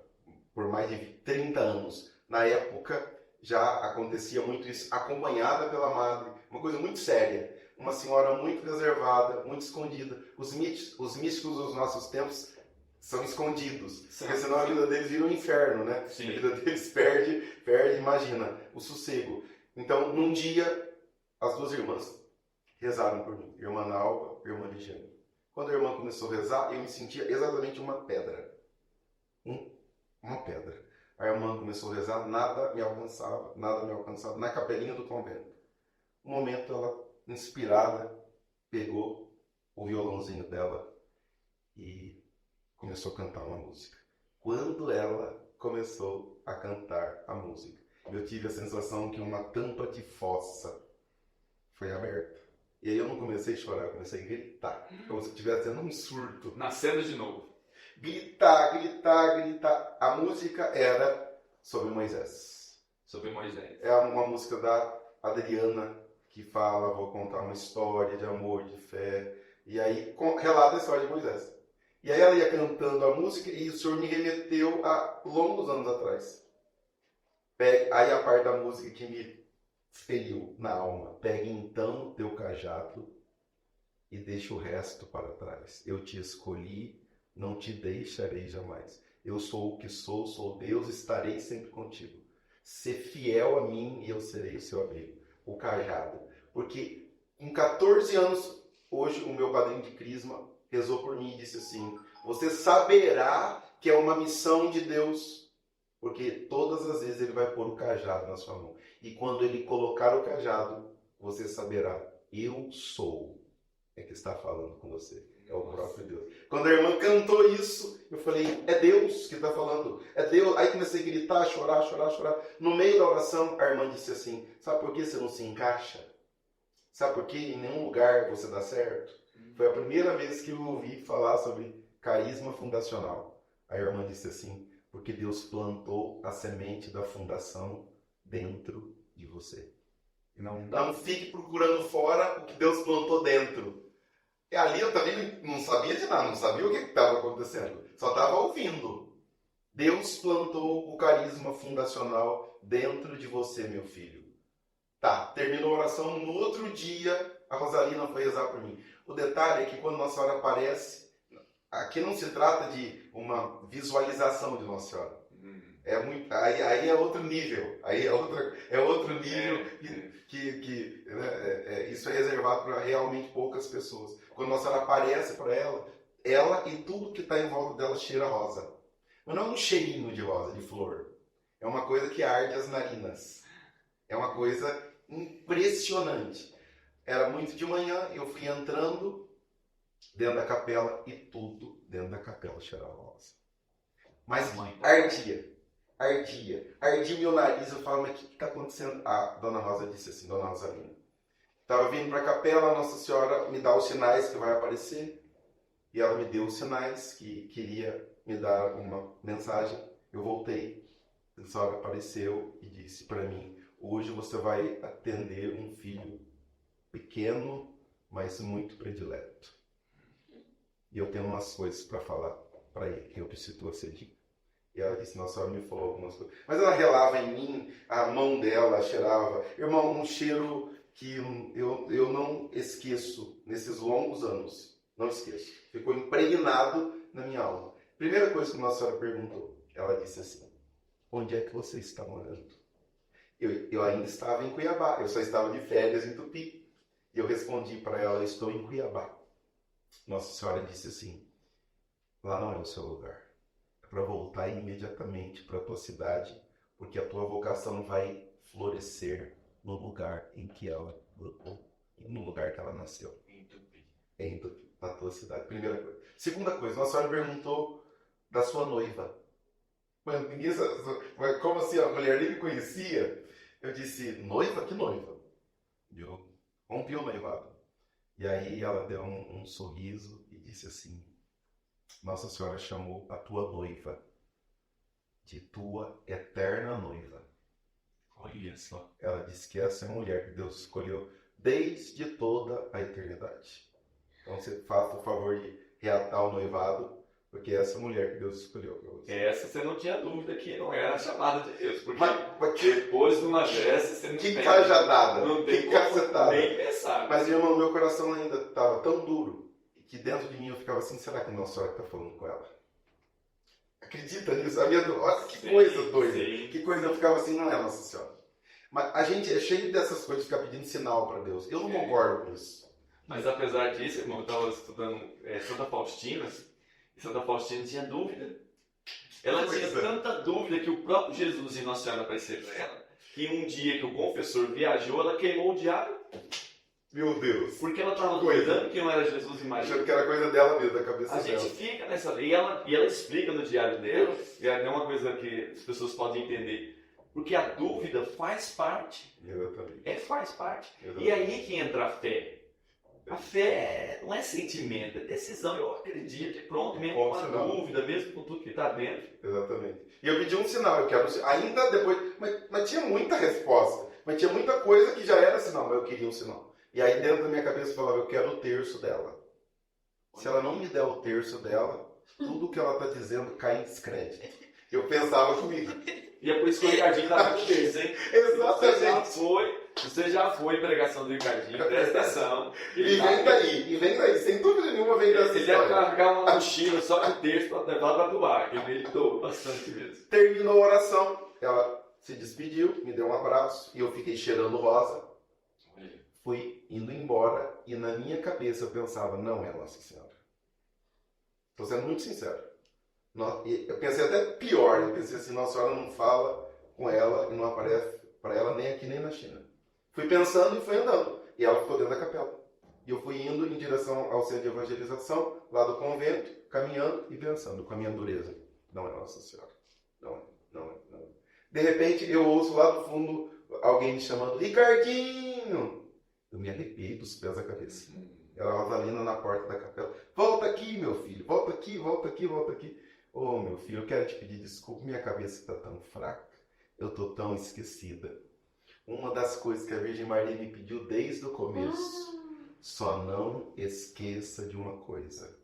por mais de 30 anos. Na época já acontecia muito isso, acompanhada pela madre, uma coisa muito séria. Uma senhora muito reservada, muito escondida. Os místicos dos nossos tempos são escondidos, porque senão a vida deles vira um inferno, né? Sim. A vida deles perde, imagina, o sossego. Então, num dia, as duas irmãs rezaram por mim, irmã Nalva e irmã Ligiane. Quando a irmã começou a rezar, eu me sentia exatamente uma pedra. Uma pedra. A irmã começou a rezar, nada me alcançava, na capelinha do convento. Um momento, ela, inspirada, pegou o violãozinho dela e começou a cantar uma música. Quando ela começou a cantar a música, eu tive a sensação que uma tampa de fossa foi aberta. E aí eu não comecei a chorar, eu comecei a gritar, como se eu estivesse tendo um surto. Nascendo de novo. Gritar. A música era sobre Moisés. Sobre Moisés. É uma música da Adriana que fala, vou contar uma história de amor, de fé. E aí relata a história de Moisés. E aí ela ia cantando a música e o Senhor me remeteu a longos anos atrás. Aí a parte da música que me feriu na alma. Pegue então o teu cajado e deixa o resto para trás. Eu te escolhi, não te deixarei jamais. Eu sou o que sou Deus, estarei sempre contigo. Ser fiel a mim e eu serei o seu amigo. O cajado. Porque em 14 anos, hoje o meu padrinho de crisma rezou por mim e disse assim: você saberá que é uma missão de Deus, porque todas as vezes ele vai pôr o cajado na sua mão. E quando ele colocar o cajado, você saberá, eu sou, é que está falando com você. É o próprio Deus. Quando a irmã cantou isso, eu falei, é Deus que está falando. É Deus. Aí comecei a gritar, chorar. No meio da oração, a irmã disse assim, sabe por que você não se encaixa? Sabe por que em nenhum lugar você dá certo? Foi a primeira vez que eu ouvi falar sobre carisma fundacional. A irmã disse assim, porque Deus plantou a semente da fundação dentro de você. Não fique procurando fora o que Deus plantou dentro. E ali eu também não sabia de nada, não sabia o que estava acontecendo. Só estava ouvindo. Deus plantou o carisma fundacional dentro de você, meu filho. Tá, terminou a oração, no outro dia a Rosalina foi rezar por mim. O detalhe é que quando Nossa Senhora aparece, aqui não se trata de uma visualização de Nossa Senhora. Aí é outro nível. Aí é outro nível que isso é reservado para realmente poucas pessoas. Quando Nossa Senhora aparece para ela e tudo que está em volta dela cheira rosa. Mas não é um cheirinho de rosa, de flor. É uma coisa que arde as narinas. É uma coisa impressionante. Era muito de manhã, eu fui entrando dentro da capela e tudo dentro da capela cheirava rosa. Mas ardia meu nariz. Eu falo, mas o que está acontecendo? A Dona Rosa disse assim, Dona Rosalina, estava vindo para a capela, Nossa Senhora me dá os sinais que vai aparecer. E ela me deu os sinais que queria me dar uma mensagem. Eu voltei. A Senhora apareceu e disse para mim, hoje você vai atender um filho pequeno, mas muito predileto. E eu tenho umas coisas para falar para ele, que eu preciso que você diga. E ela disse, Nossa Senhora me falou algumas coisas. Mas ela relava em mim, a mão dela cheirava. Irmão, um cheiro que eu não esqueço nesses longos anos. Não esqueço. Ficou impregnado na minha alma. Primeira coisa que Nossa Senhora perguntou, ela disse assim, onde é que você está morando? Eu ainda estava em Cuiabá, eu só estava de férias em Tupi. E eu respondi para ela, eu estou em Cuiabá. Nossa Senhora disse assim, lá não é o seu lugar. É para voltar imediatamente para a tua cidade, porque a tua vocação vai florescer no lugar em que ela no lugar que ela nasceu. Em Tupi. Em Tupi, na tua cidade. Primeira coisa. Segunda coisa, Nossa Senhora perguntou da sua noiva. Mano, como assim, a mulher nem me conhecia? Eu disse, noiva? Que noiva? Eu rompi o noivado. E aí ela deu um sorriso e disse assim, Nossa Senhora chamou a tua noiva de tua eterna noiva. Olha só. Ela disse que essa é a mulher que Deus escolheu desde toda a eternidade. Então você faça o favor de reatar o noivado, porque essa é a mulher que Deus escolheu para você. Essa você não tinha dúvida que não era a chamada de Deus, porque Mas que, depois de uma dessa você não que tem, cajadada, não tem que como cacetada. nem pensar. Mas, irmão, meu coração ainda estava tão duro que dentro de mim eu ficava assim, será que Nossa Senhora está falando com ela? Acredita nisso? Olha que Sim, coisa doida. sim. Que coisa, eu ficava assim, não é Nossa Senhora. Mas a gente é cheio dessas coisas de ficar pedindo sinal para Deus. Eu não concordo com isso. Mas apesar disso, irmão, eu estava estudando Santa Faustina, e Santa Faustina tinha dúvida. Ela tinha tanta dúvida que o próprio Jesus e Nossa Senhora apareceram para ela, que um dia que o confessor viajou, ela queimou o diário. Meu Deus. Porque ela estava duvidando que não era Jesus e Maria. Achando que era coisa dela mesmo, da cabeça A dela. gente fica nessa... E ela explica no diário dela, e é uma coisa que as pessoas podem entender. Porque a dúvida faz parte. Exatamente. Faz parte. Exatamente. E aí que entra a fé. A fé não é sentimento, é decisão. Eu acredito e pronto, mesmo com a dúvida, mesmo com tudo que está dentro. Exatamente. E eu pedi um sinal, eu quero ainda depois... Mas tinha muita resposta. Mas tinha muita coisa que já era sinal, mas eu queria um sinal. E aí dentro da minha cabeça eu falava, eu quero o terço dela. Se ela não me der o terço dela, tudo que ela está dizendo cai em descrédito. Eu pensava comigo. E é por isso que o Ricardinho está com terço, hein? Exatamente. Você já foi em pregação do Ricardinho, presta atenção. E vem daí, sem dúvida nenhuma vem dessa Ele deve história. carregar uma mochila só de terço para levar para doar, que ele meditou bastante mesmo. Terminou a oração, ela se despediu, me deu um abraço e eu fiquei cheirando rosa. Fui indo embora e na minha cabeça eu pensava, não é Nossa Senhora. Estou sendo muito sincero. Eu pensei até pior, eu pensei assim, Nossa Senhora não fala com ela e não aparece para ela nem aqui nem na China. Fui pensando e fui andando. E ela ficou dentro da capela. E eu fui indo em direção ao centro de evangelização, lá do convento, caminhando e pensando com a minha dureza. Não é Nossa Senhora. Não é. De repente eu ouço lá do fundo alguém me chamando, Ricardinho! Eu me arrepiei dos pés à cabeça. Era a Rosalina na porta da capela. Volta aqui, meu filho. Volta aqui. Oh, meu filho, eu quero te pedir desculpa. Minha cabeça está tão fraca. Eu estou tão esquecida. Uma das coisas que a Virgem Maria me pediu desde o começo. Só não esqueça de uma coisa.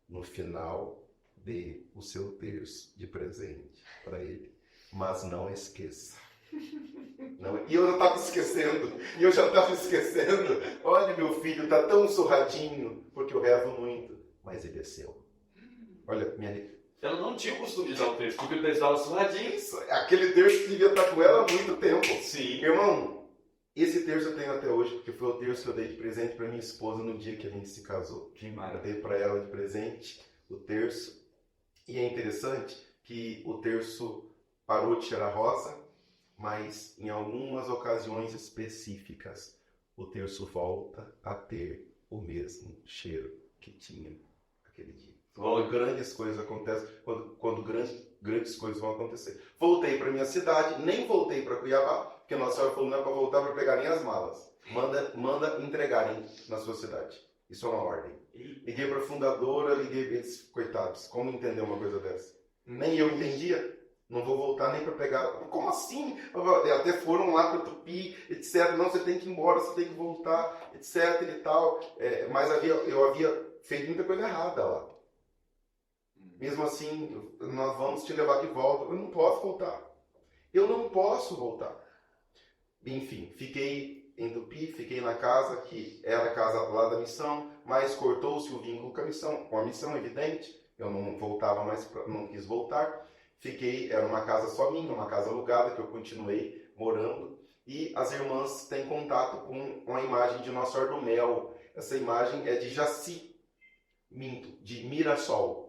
No final, dê o seu terço de presente para ele. Mas não esqueça. Não, e eu já estava esquecendo. Olha, meu filho, está tão surradinho, porque eu rezo muito. Mas ele é seu. Olha, Ela não tinha o costume de dar o terço, porque o terço estava surradinho. Aquele terço que devia estar com ela há muito tempo. Sim. Irmão, esse terço eu tenho até hoje, porque foi o terço que eu dei de presente para minha esposa no dia que a gente se casou. Que Eu maravilha. dei para ela de presente o terço. E é interessante que o terço parou de cheirar rosa, mas em algumas ocasiões específicas o terço volta a ter o mesmo cheiro que tinha aquele dia. Quando grandes coisas acontecem, quando grandes coisas vão acontecer. Voltei para minha cidade, nem voltei para Cuiabá, porque Nossa Senhora falou não é para voltar para pegar nem as malas. Manda entregarem na sua cidade. Isso é uma ordem. Liguei para a fundadora, eles, coitados, como entender uma coisa dessa? Nem eu entendia. Não vou voltar nem para pegar. Como assim? Até foram lá para Tupi, etc. Não, você tem que ir embora, você tem que voltar, etc. e tal. Mas eu havia feito muita coisa errada lá. Mesmo assim, nós vamos te levar de volta. Eu não posso voltar. Eu não posso voltar. Enfim, fiquei em Tupi, fiquei na casa, que era a casa lá da missão, mas cortou-se o vínculo com a missão, evidente. Eu não voltava mais, não quis voltar. Fiquei, era uma casa só minha, uma casa alugada, que eu continuei morando. E as irmãs têm contato com uma imagem de Nossa Senhora do Mel. Essa imagem é de Jaci, de Mirassol.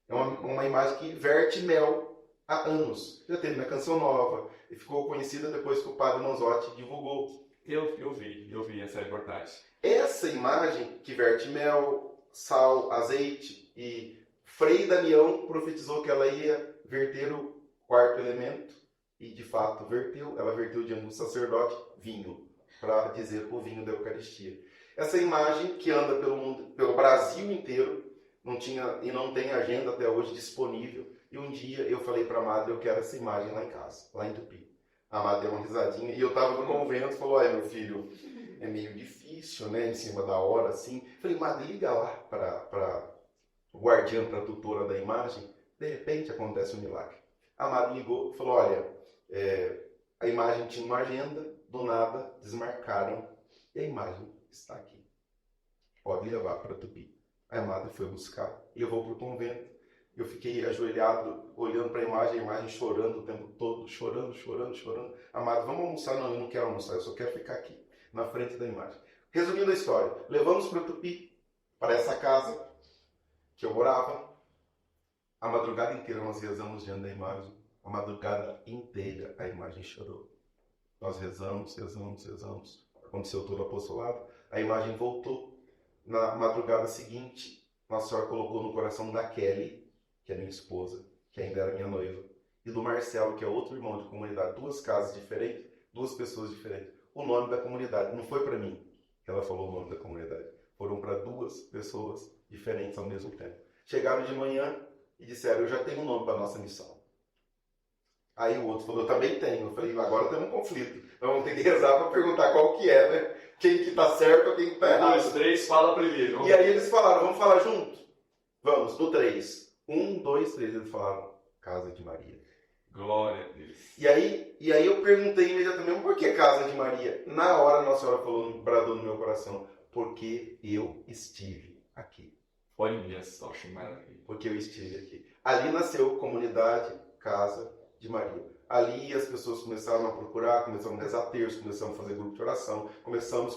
É uma imagem que verte mel há anos. Já teve na Canção Nova e ficou conhecida depois que o padre Manzotti divulgou. Eu vi essa reportagem. Essa imagem que verte mel, sal, azeite, e Frei Damião profetizou que ela ia verter o quarto elemento, e de fato verteu. Ela verteu diante do sacerdote vinho, para dizer o vinho da Eucaristia. Essa imagem que anda pelo mundo, pelo Brasil inteiro, não tinha e não tem agenda até hoje disponível. E um dia eu falei para a madre, eu quero essa imagem lá em casa, lá em Tupi. A madre deu uma risadinha e eu estava no convento, falou, olha meu filho, é meio difícil, né, em cima da hora, assim. Falei, madre, liga lá para o guardião, para a tutora da imagem, de repente acontece um milagre. A madre ligou e falou, olha, a imagem tinha uma agenda, do nada desmarcaram e a imagem está aqui. Pode levar para Tupi. A madre foi buscar, levou para o convento. Eu fiquei ajoelhado, olhando para a imagem chorando o tempo todo, chorando. A madre, vamos almoçar? Não, eu não quero almoçar, eu só quero ficar aqui, na frente da imagem. Resumindo a história, levamos para Tupi, para essa casa que eu morava. A madrugada inteira nós rezamos diante da imagem. A madrugada inteira a imagem chorou. Nós rezamos. Aconteceu todo o apostolado. A imagem voltou. Na madrugada seguinte, Nossa Senhora colocou no coração da Kelly, que é minha esposa, que ainda era minha noiva, e do Marcelo, que é outro irmão de comunidade, duas casas diferentes, duas pessoas diferentes, o nome da comunidade. Não foi para mim que ela falou o nome da comunidade. Foram para duas pessoas diferentes ao mesmo tempo. Chegaram de manhã e disseram, eu já tenho um nome para a nossa missão. Aí o outro falou, eu também tenho. Eu falei, agora temos um conflito. Então vamos ter que rezar para perguntar qual que é, né? Quem que está certo ou quem que está errado. 1, 2, 3, fala primeiro. E aí eles falaram, vamos falar junto? Vamos, no 3. 1, 2, 3. Eles falaram, Casa de Maria. Glória a Deus. E aí eu perguntei imediatamente, por que Casa de Maria? Na hora Nossa Senhora falou, bradou no meu coração, porque eu estive aqui. Olha só, que maravilha. Porque eu estive aqui. Ali nasceu comunidade Casa de Maria. Ali as pessoas começaram a procurar, começamos a rezar terço, começamos a fazer grupo de oração, começamos,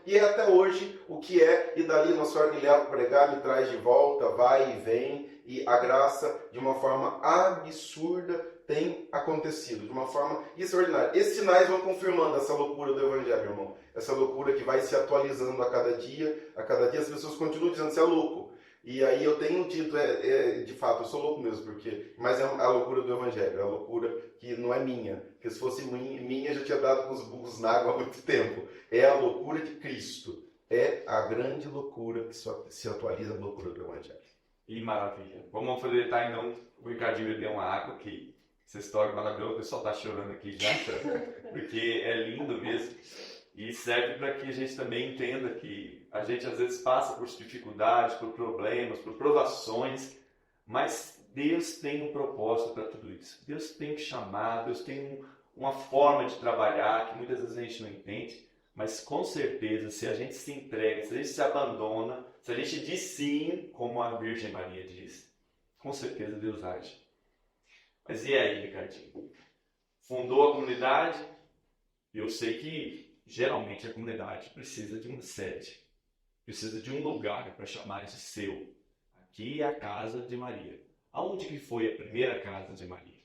e é até hoje o que é, e dali Nossa Senhora me leva a pregar, me traz de volta, vai e vem, e a graça, de uma forma absurda, tem acontecido, de uma forma extraordinária. Esses sinais vão confirmando essa loucura do Evangelho, irmão. Essa loucura que vai se atualizando a cada dia as pessoas continuam dizendo, você é louco. E aí eu tenho dito, de fato, eu sou louco mesmo, mas é a loucura do Evangelho, é a loucura que não é minha, porque se fosse minha, eu já tinha dado com os burros na água há muito tempo. É a loucura de Cristo, é a grande loucura que se atualiza a loucura do Evangelho. E maravilha. Vamos aproveitar então, o Ricardinho me deu uma água aqui, essa história maravilhosa, o pessoal está chorando aqui já, porque é lindo mesmo. E serve para que a gente também entenda que a gente às vezes passa por dificuldades, por problemas, por provações, mas Deus tem um propósito para tudo isso. Deus tem que chamar, Deus tem uma forma de trabalhar que muitas vezes a gente não entende, mas com certeza se a gente se entrega, se a gente se abandona, se a gente diz sim, como a Virgem Maria diz, com certeza Deus age. Mas e aí, Ricardinho? Fundou a comunidade, eu sei que geralmente a comunidade precisa de uma sede, precisa de um lugar para chamar de seu. Aqui é a Casa de Maria. Aonde que foi a primeira Casa de Maria?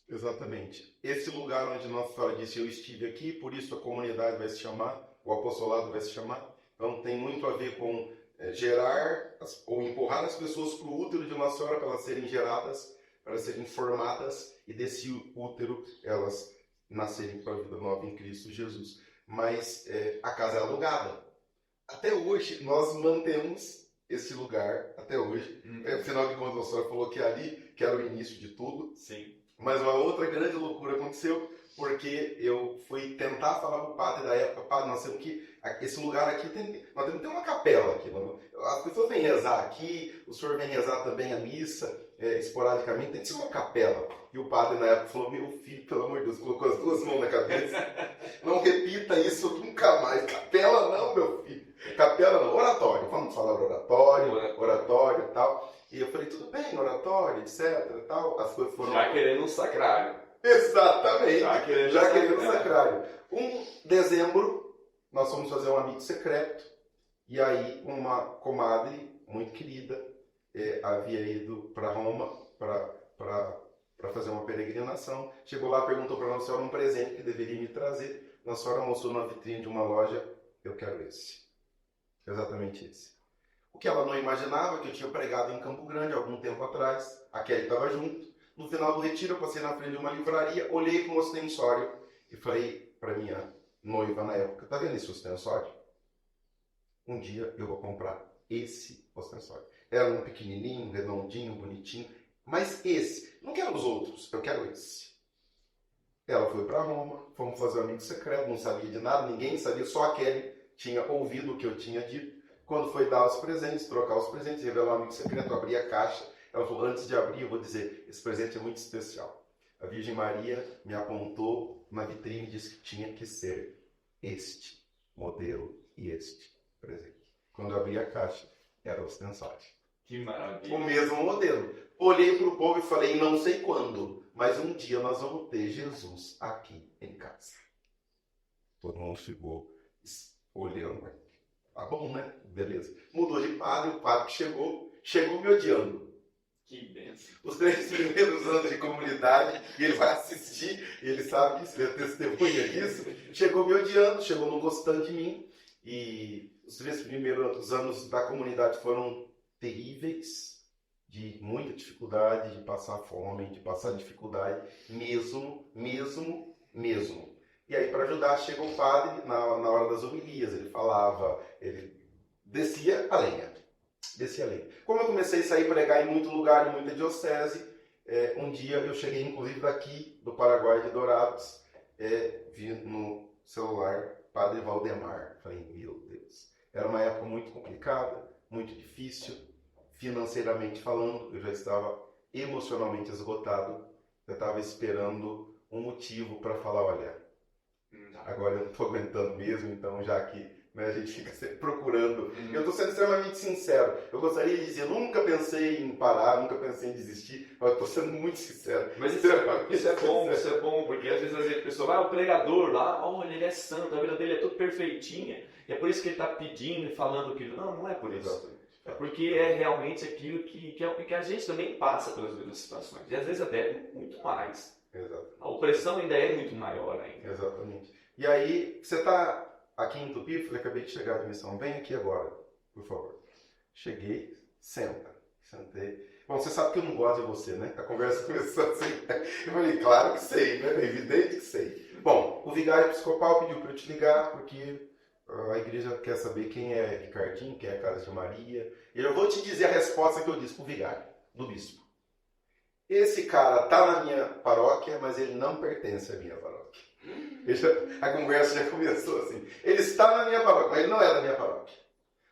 Exatamente. Esse lugar onde Nossa Senhora disse, eu estive aqui, por isso a comunidade vai se chamar, o apostolado vai se chamar. Então tem muito a ver com gerar ou empurrar as pessoas para o útero de Nossa Senhora para elas serem geradas, para elas serem formadas e desse útero elas nascerem para a vida nova em Cristo Jesus. Mas a casa é alugada. Até hoje, nós mantemos esse lugar, até hoje. Afinal de contas, a senhora falou que ali, que era o início de tudo. Sim. Mas uma outra grande loucura aconteceu, porque eu fui tentar falar com o padre da época, padre, nós temos que, esse lugar aqui, nós temos que ter uma capela aqui, as pessoas vêm rezar aqui, o senhor vem rezar também a missa, esporadicamente, tem que ser uma capela. E o padre na época falou, meu filho, pelo amor de Deus, colocou as duas mãos na cabeça, não repita isso nunca mais, capela não, meu filho, capela não, oratório, vamos falar oratório e tal. E eu falei, tudo bem, oratório, etc, e tal, as coisas foram... Já querendo um sacrário. Exatamente, Já querendo um sacrário. 1 de dezembro, nós fomos fazer um amigo secreto, e aí uma comadre muito querida havia ido para Roma para fazer uma peregrinação. Chegou lá, perguntou para Nossa Senhora um presente que deveria me trazer. Nossa Senhora mostrou na vitrine de uma loja, eu quero esse. Exatamente esse. O que ela não imaginava, que eu tinha pregado em Campo Grande algum tempo atrás, a Kelly estava junto. No final do retiro, eu passei na frente de uma livraria, olhei para um ostensório e falei para minha noiva na época, tá vendo esse ostensório? Um dia eu vou comprar esse ostensório. Era um pequenininho, redondinho, bonitinho, mas esse. Não quero os outros, eu quero esse. Ela foi para Roma, fomos fazer um amigo secreto, não sabia de nada, ninguém sabia, só a Kelly tinha ouvido o que eu tinha dito. Quando foi dar os presentes, trocar os presentes, revelar o amigo secreto, abrir a caixa, ela falou, antes de abrir, eu vou dizer, esse presente é muito especial. A Virgem Maria me apontou na vitrine e disse que tinha que ser este modelo e este presente. Quando eu abri a caixa, era o ostensório. Que maravilha. O mesmo modelo. Olhei para o povo e falei, não sei quando, mas um dia nós vamos ter Jesus aqui em casa. Todo mundo ficou olhando. Tá bom, né? Beleza. Mudou de padre, o padre que chegou me odiando. Que bênção. Os 3 primeiros anos de comunidade, e ele vai assistir, ele sabe disso, ele é testemunha disso, chegou me odiando, chegou não gostando de mim, e os 3 primeiros anos da comunidade foram terríveis, de muita dificuldade, de passar fome, de passar dificuldade, mesmo. E aí, para ajudar, chegou o padre na hora das homilias, ele falava, ele descia a lenha. Como eu comecei a sair pregar em muito lugar, em muita diocese, um dia eu cheguei, inclusive, daqui, do Paraguai de Dourados, vi no celular Padre Valdemar. Falei, meu Deus. Era uma época muito complicada, muito difícil, financeiramente falando, eu já estava emocionalmente esgotado, eu estava esperando um motivo para falar, olha, agora eu não estou aguentando mesmo, então já que a gente fica sempre procurando. Eu estou sendo extremamente sincero. Eu gostaria de dizer, nunca pensei em parar, nunca pensei em desistir, mas estou sendo muito sincero. Mas isso é bom, porque às vezes a pessoa vai, o pregador lá, olha, ele é santo, a vida dele é tudo perfeitinha, e é por isso que ele está pedindo e falando aquilo. Não é por isso. Exatamente. É porque é realmente aquilo que a gente também passa pelas mesmas situações, e às vezes até muito mais. Exatamente. A opressão ainda é muito maior ainda. Exatamente. E aí, você está aqui em Tupi, falei, acabei de chegar da missão, vem aqui agora, por favor. Cheguei, sentei. Bom, você sabe que eu não gosto de você, né? A conversa começou assim. Eu falei, claro que sei, né? É evidente que sei. Bom, o vigário episcopal pediu para eu te ligar, porque a igreja quer saber quem é Ricardinho, quem é a Casa de Maria. E eu vou te dizer a resposta que eu disse para o vigário, do bispo. Esse cara está na minha paróquia, mas ele não pertence à minha paróquia. A conversa já começou assim. Ele está na minha paróquia, mas ele não é da minha paróquia.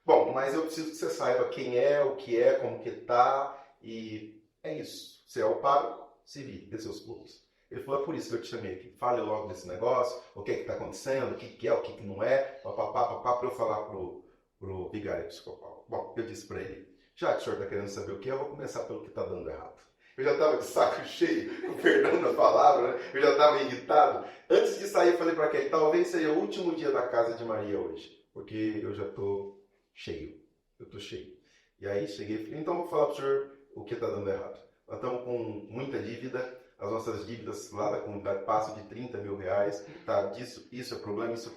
Bom, mas eu preciso que você saiba quem é, o que é, como que está, e é isso. Você é o pároco, se vire, dê seus pulos. Ele falou, é por isso que eu te chamei aqui. Fale logo desse negócio, o que está acontecendo, o que é, o que não é, papapá, para eu falar pro vigário episcopal. Bom, eu disse para ele, já que o senhor está querendo saber o que é, eu vou começar pelo que está dando errado. Eu já estava de saco cheio, com perdão da palavra, né? Eu já estava irritado. Antes de sair, eu falei para quem? Talvez seja o último dia da Casa de Maria hoje, porque eu já estou cheio. Eu estou cheio. E aí cheguei e falei, então vou falar para o senhor o que está dando errado. Nós estamos com muita dívida, as nossas dívidas lá da comunidade passam de 30 mil reais. Tá? Isso é problema, isso.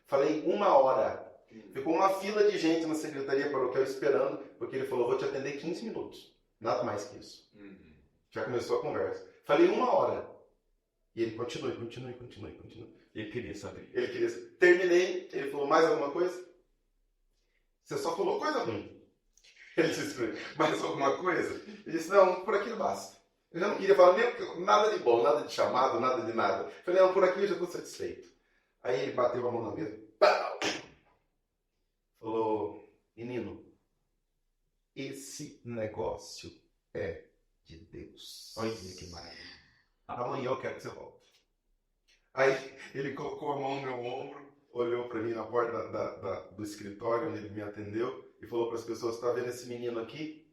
Falei 1 hora. Ficou uma fila de gente na secretaria paroquial esperando, porque ele falou, vou te atender 15 minutos. Nada mais que isso. Já começou a conversa. Falei 1 hora. E ele continue. Ele queria saber. Terminei. Ele falou, mais alguma coisa? Você só falou coisa ruim. Ele disse para ele, mais alguma coisa? Ele disse, não, por aquilo basta. Eu já não queria falar nem nada de bom, nada de chamado, nada de nada. Eu falei, não, por aqui eu já estou satisfeito. Aí ele bateu a mão na mesa. Pau! Falou, menino, esse negócio é de Deus. Olha que maravilha. Amanhã eu quero que você volte. Aí ele colocou a mão no meu ombro, olhou para mim na porta do escritório onde ele me atendeu e falou para as pessoas, está vendo esse menino aqui?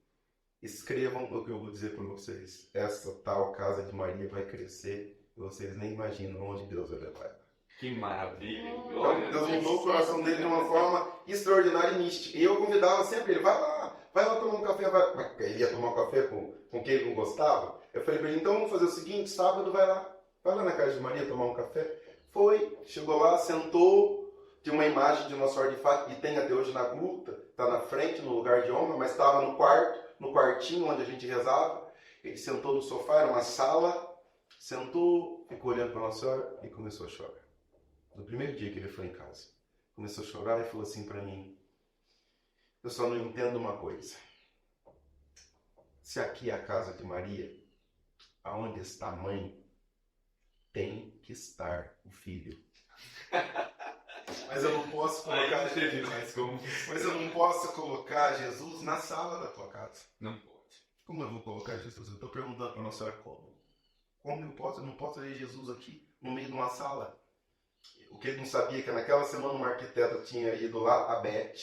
Escrevam o que eu vou dizer para vocês. Essa tal casa de Maria vai crescer e vocês nem imaginam onde Deus vai levar ela. Que maravilha. Então, Deus mudou o coração dele de uma forma extraordinária e mística. E eu convidava sempre ele, vai lá tomar um café. Ele ia tomar um café com quem ele não gostava. Eu falei para ele, então vamos fazer o seguinte, sábado vai lá na casa de Maria tomar um café. Foi, chegou lá, sentou, tinha uma imagem de Nossa Senhora de Fátima, e tem até hoje na gruta, está na frente, no lugar de honra, mas estava no quartinho onde a gente rezava. Ele sentou no sofá, era uma sala, sentou, ficou olhando para Nossa Senhora e começou a chorar. No primeiro dia que ele foi em casa, começou a chorar e falou assim para mim, eu só não entendo uma coisa. Se aqui é a casa de Maria, aonde está a mãe, tem que estar o filho. Mas eu não posso colocar mas eu não posso colocar Jesus na sala da tua casa. Não pode. Como eu vou colocar Jesus? Eu estou perguntando para Nossa Senhora como. Como eu posso? Eu não posso ter Jesus aqui no meio de uma sala. O que ele não sabia é que naquela semana uma arquiteta tinha ido lá, a Beth,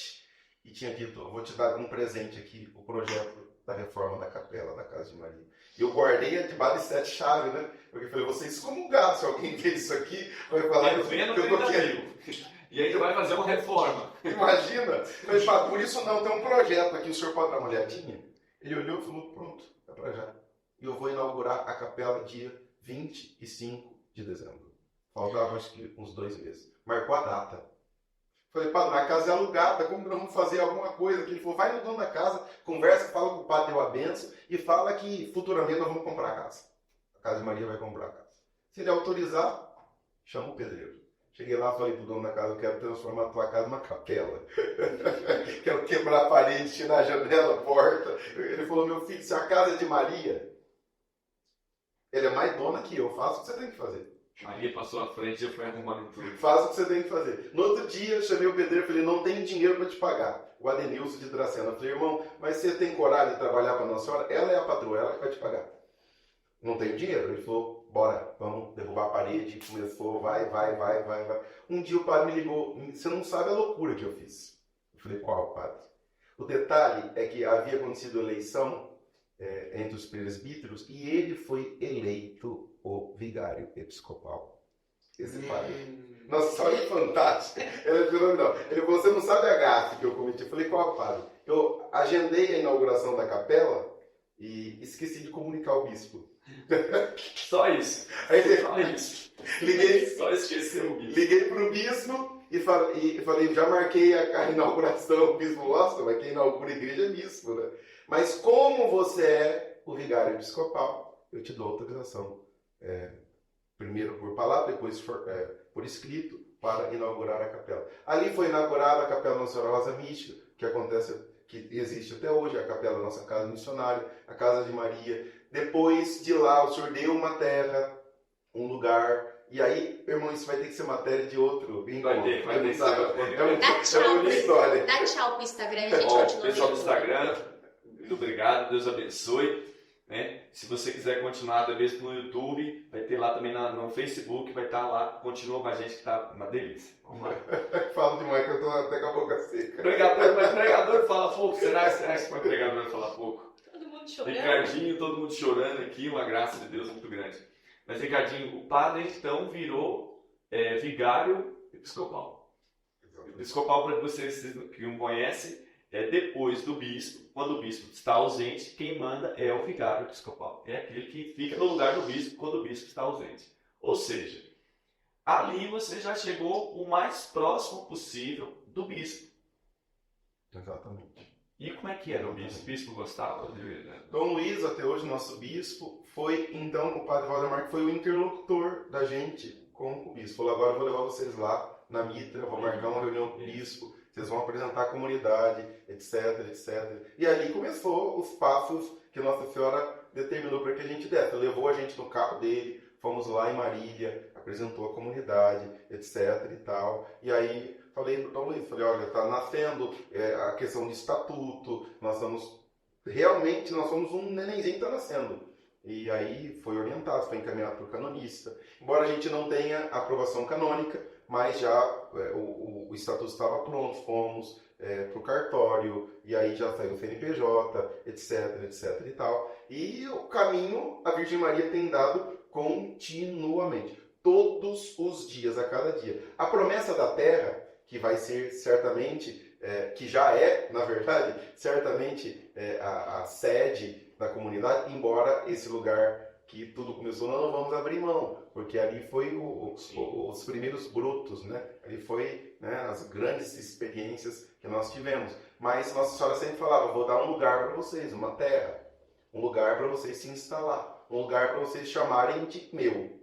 e tinha dito, eu vou te dar um presente aqui, o projeto da reforma da capela da Casa de Maria. E eu guardei debaixo de 7 chaves, né? Porque eu falei, vocês excomungaram, se alguém vê isso aqui, vai falar que eu tô aqui. E aí vai fazer uma reforma. Imagina! Eu falei, por isso não, tem um projeto aqui, o senhor pode dar uma olhadinha? Ele olhou e falou, pronto, é pra já. E eu vou inaugurar a capela dia 25 de dezembro. Faltava acho que uns 2 meses. Marcou a data. Falei, padre, a casa é alugada, como que nós vamos fazer alguma coisa aqui? Ele falou, vai no dono da casa, conversa, fala com o padre, deu a benção, e fala que futuramente nós vamos comprar a casa. A Casa de Maria vai comprar a casa. Se ele autorizar, chama o pedreiro. Cheguei lá e falei pro dono da casa, eu quero transformar a tua casa numa capela. Quero quebrar a parede, tirar a janela, a porta. Ele falou, meu filho, se a casa é de Maria, ele é mais dona que eu, faça o que você tem que fazer. Maria passou à frente e eu fui arrumando tudo. Faça o que você tem que fazer. No outro dia, eu chamei o pedreiro e falei, não tenho dinheiro para te pagar. O Adenilson de Dracena. Eu falei, irmão, mas você tem coragem de trabalhar para a Nossa Senhora? Ela é a patroa, ela que vai te pagar. Não tenho dinheiro. Ele falou, bora, vamos derrubar a parede. Começou, vai. Um dia o padre me ligou, você não sabe a loucura que eu fiz. Eu falei, qual, padre? O detalhe é que havia acontecido eleição entre os presbíteros e ele foi eleito o vigário episcopal. Esse padre. Nossa, olha que fantástico. Ele é fenomenal. Ele falou, você não sabe a gafe que eu cometi. Eu falei, qual, padre? Eu agendei a inauguração da capela e esqueci de comunicar ao bispo. Só isso. Só isso. Só esqueceu o bispo. Liguei para o bispo e falei, já marquei a inauguração. O bispo, nossa, mas quem inaugura a igreja é bispo, né? Mas como você é o vigário episcopal, eu te dou autorização. Primeiro por palavra, depois por escrito, para inaugurar a capela. Ali foi inaugurada a Capela Nossa Senhora Rosa Mística, que existe até hoje, a capela da nossa casa missionária, a Casa de Maria. Depois de lá, o senhor deu uma terra, um lugar. E aí, irmão, isso vai ter que ser matéria de outro. Vai ter. É uma história. Dá tchau pro Instagram e a gente continua. Pessoal do Instagram, muito obrigado, Deus abençoe. Né? Se você quiser continuar até mesmo no YouTube, vai ter lá também no Facebook, vai estar lá, continua com a gente que está uma delícia. Vamos lá. Falo demais que eu estou até com a boca seca. Pregador fala pouco, será que o pregador vai falar pouco? Todo mundo chorando. Ricardinho, todo mundo chorando aqui, uma graça de Deus muito grande. Mas Ricardinho, o padre então virou vigário episcopal. Episcopal, para vocês que não conhecem, é depois do bispo. Quando o bispo está ausente, quem manda é o vigário episcopal. É aquele que fica no lugar do bispo quando o bispo está ausente. Ou seja, ali você já chegou o mais próximo possível do bispo. Exatamente. E como é que era o bispo? O bispo gostava de... Dom Luiz, até hoje, nosso bispo, foi então o padre Valdemar, que foi o interlocutor da gente com o bispo. Falou, agora eu vou levar vocês lá na Mitra, vou marcar uma reunião com o bispo. vocês vão apresentar a comunidade, etc, etc. E ali começou os passos que Nossa Senhora determinou para que a gente desse. Levou a gente no carro dele, fomos lá em Marília, apresentou a comunidade, etc e tal. E aí falei para o Dom Luiz, olha, está nascendo a questão de estatuto, nós somos um nenenzinho que está nascendo. E aí foi orientado, foi encaminhado para o canonista. Embora a gente não tenha aprovação canônica, mas já o estatuto estava pronto, fomos para o cartório, e aí já saiu o CNPJ, etc, etc e tal. E o caminho a Virgem Maria tem dado continuamente, todos os dias, a cada dia. A promessa da terra, que vai ser certamente, que já é, na verdade, certamente a sede da comunidade, embora esse lugar que tudo começou, nós não vamos abrir mão, porque ali foi os primeiros brotos, né? Ali foi, né, as grandes experiências que nós tivemos. Mas Nossa Senhora sempre falava, vou dar um lugar para vocês, uma terra, um lugar para vocês se instalar, um lugar para vocês chamarem de meu.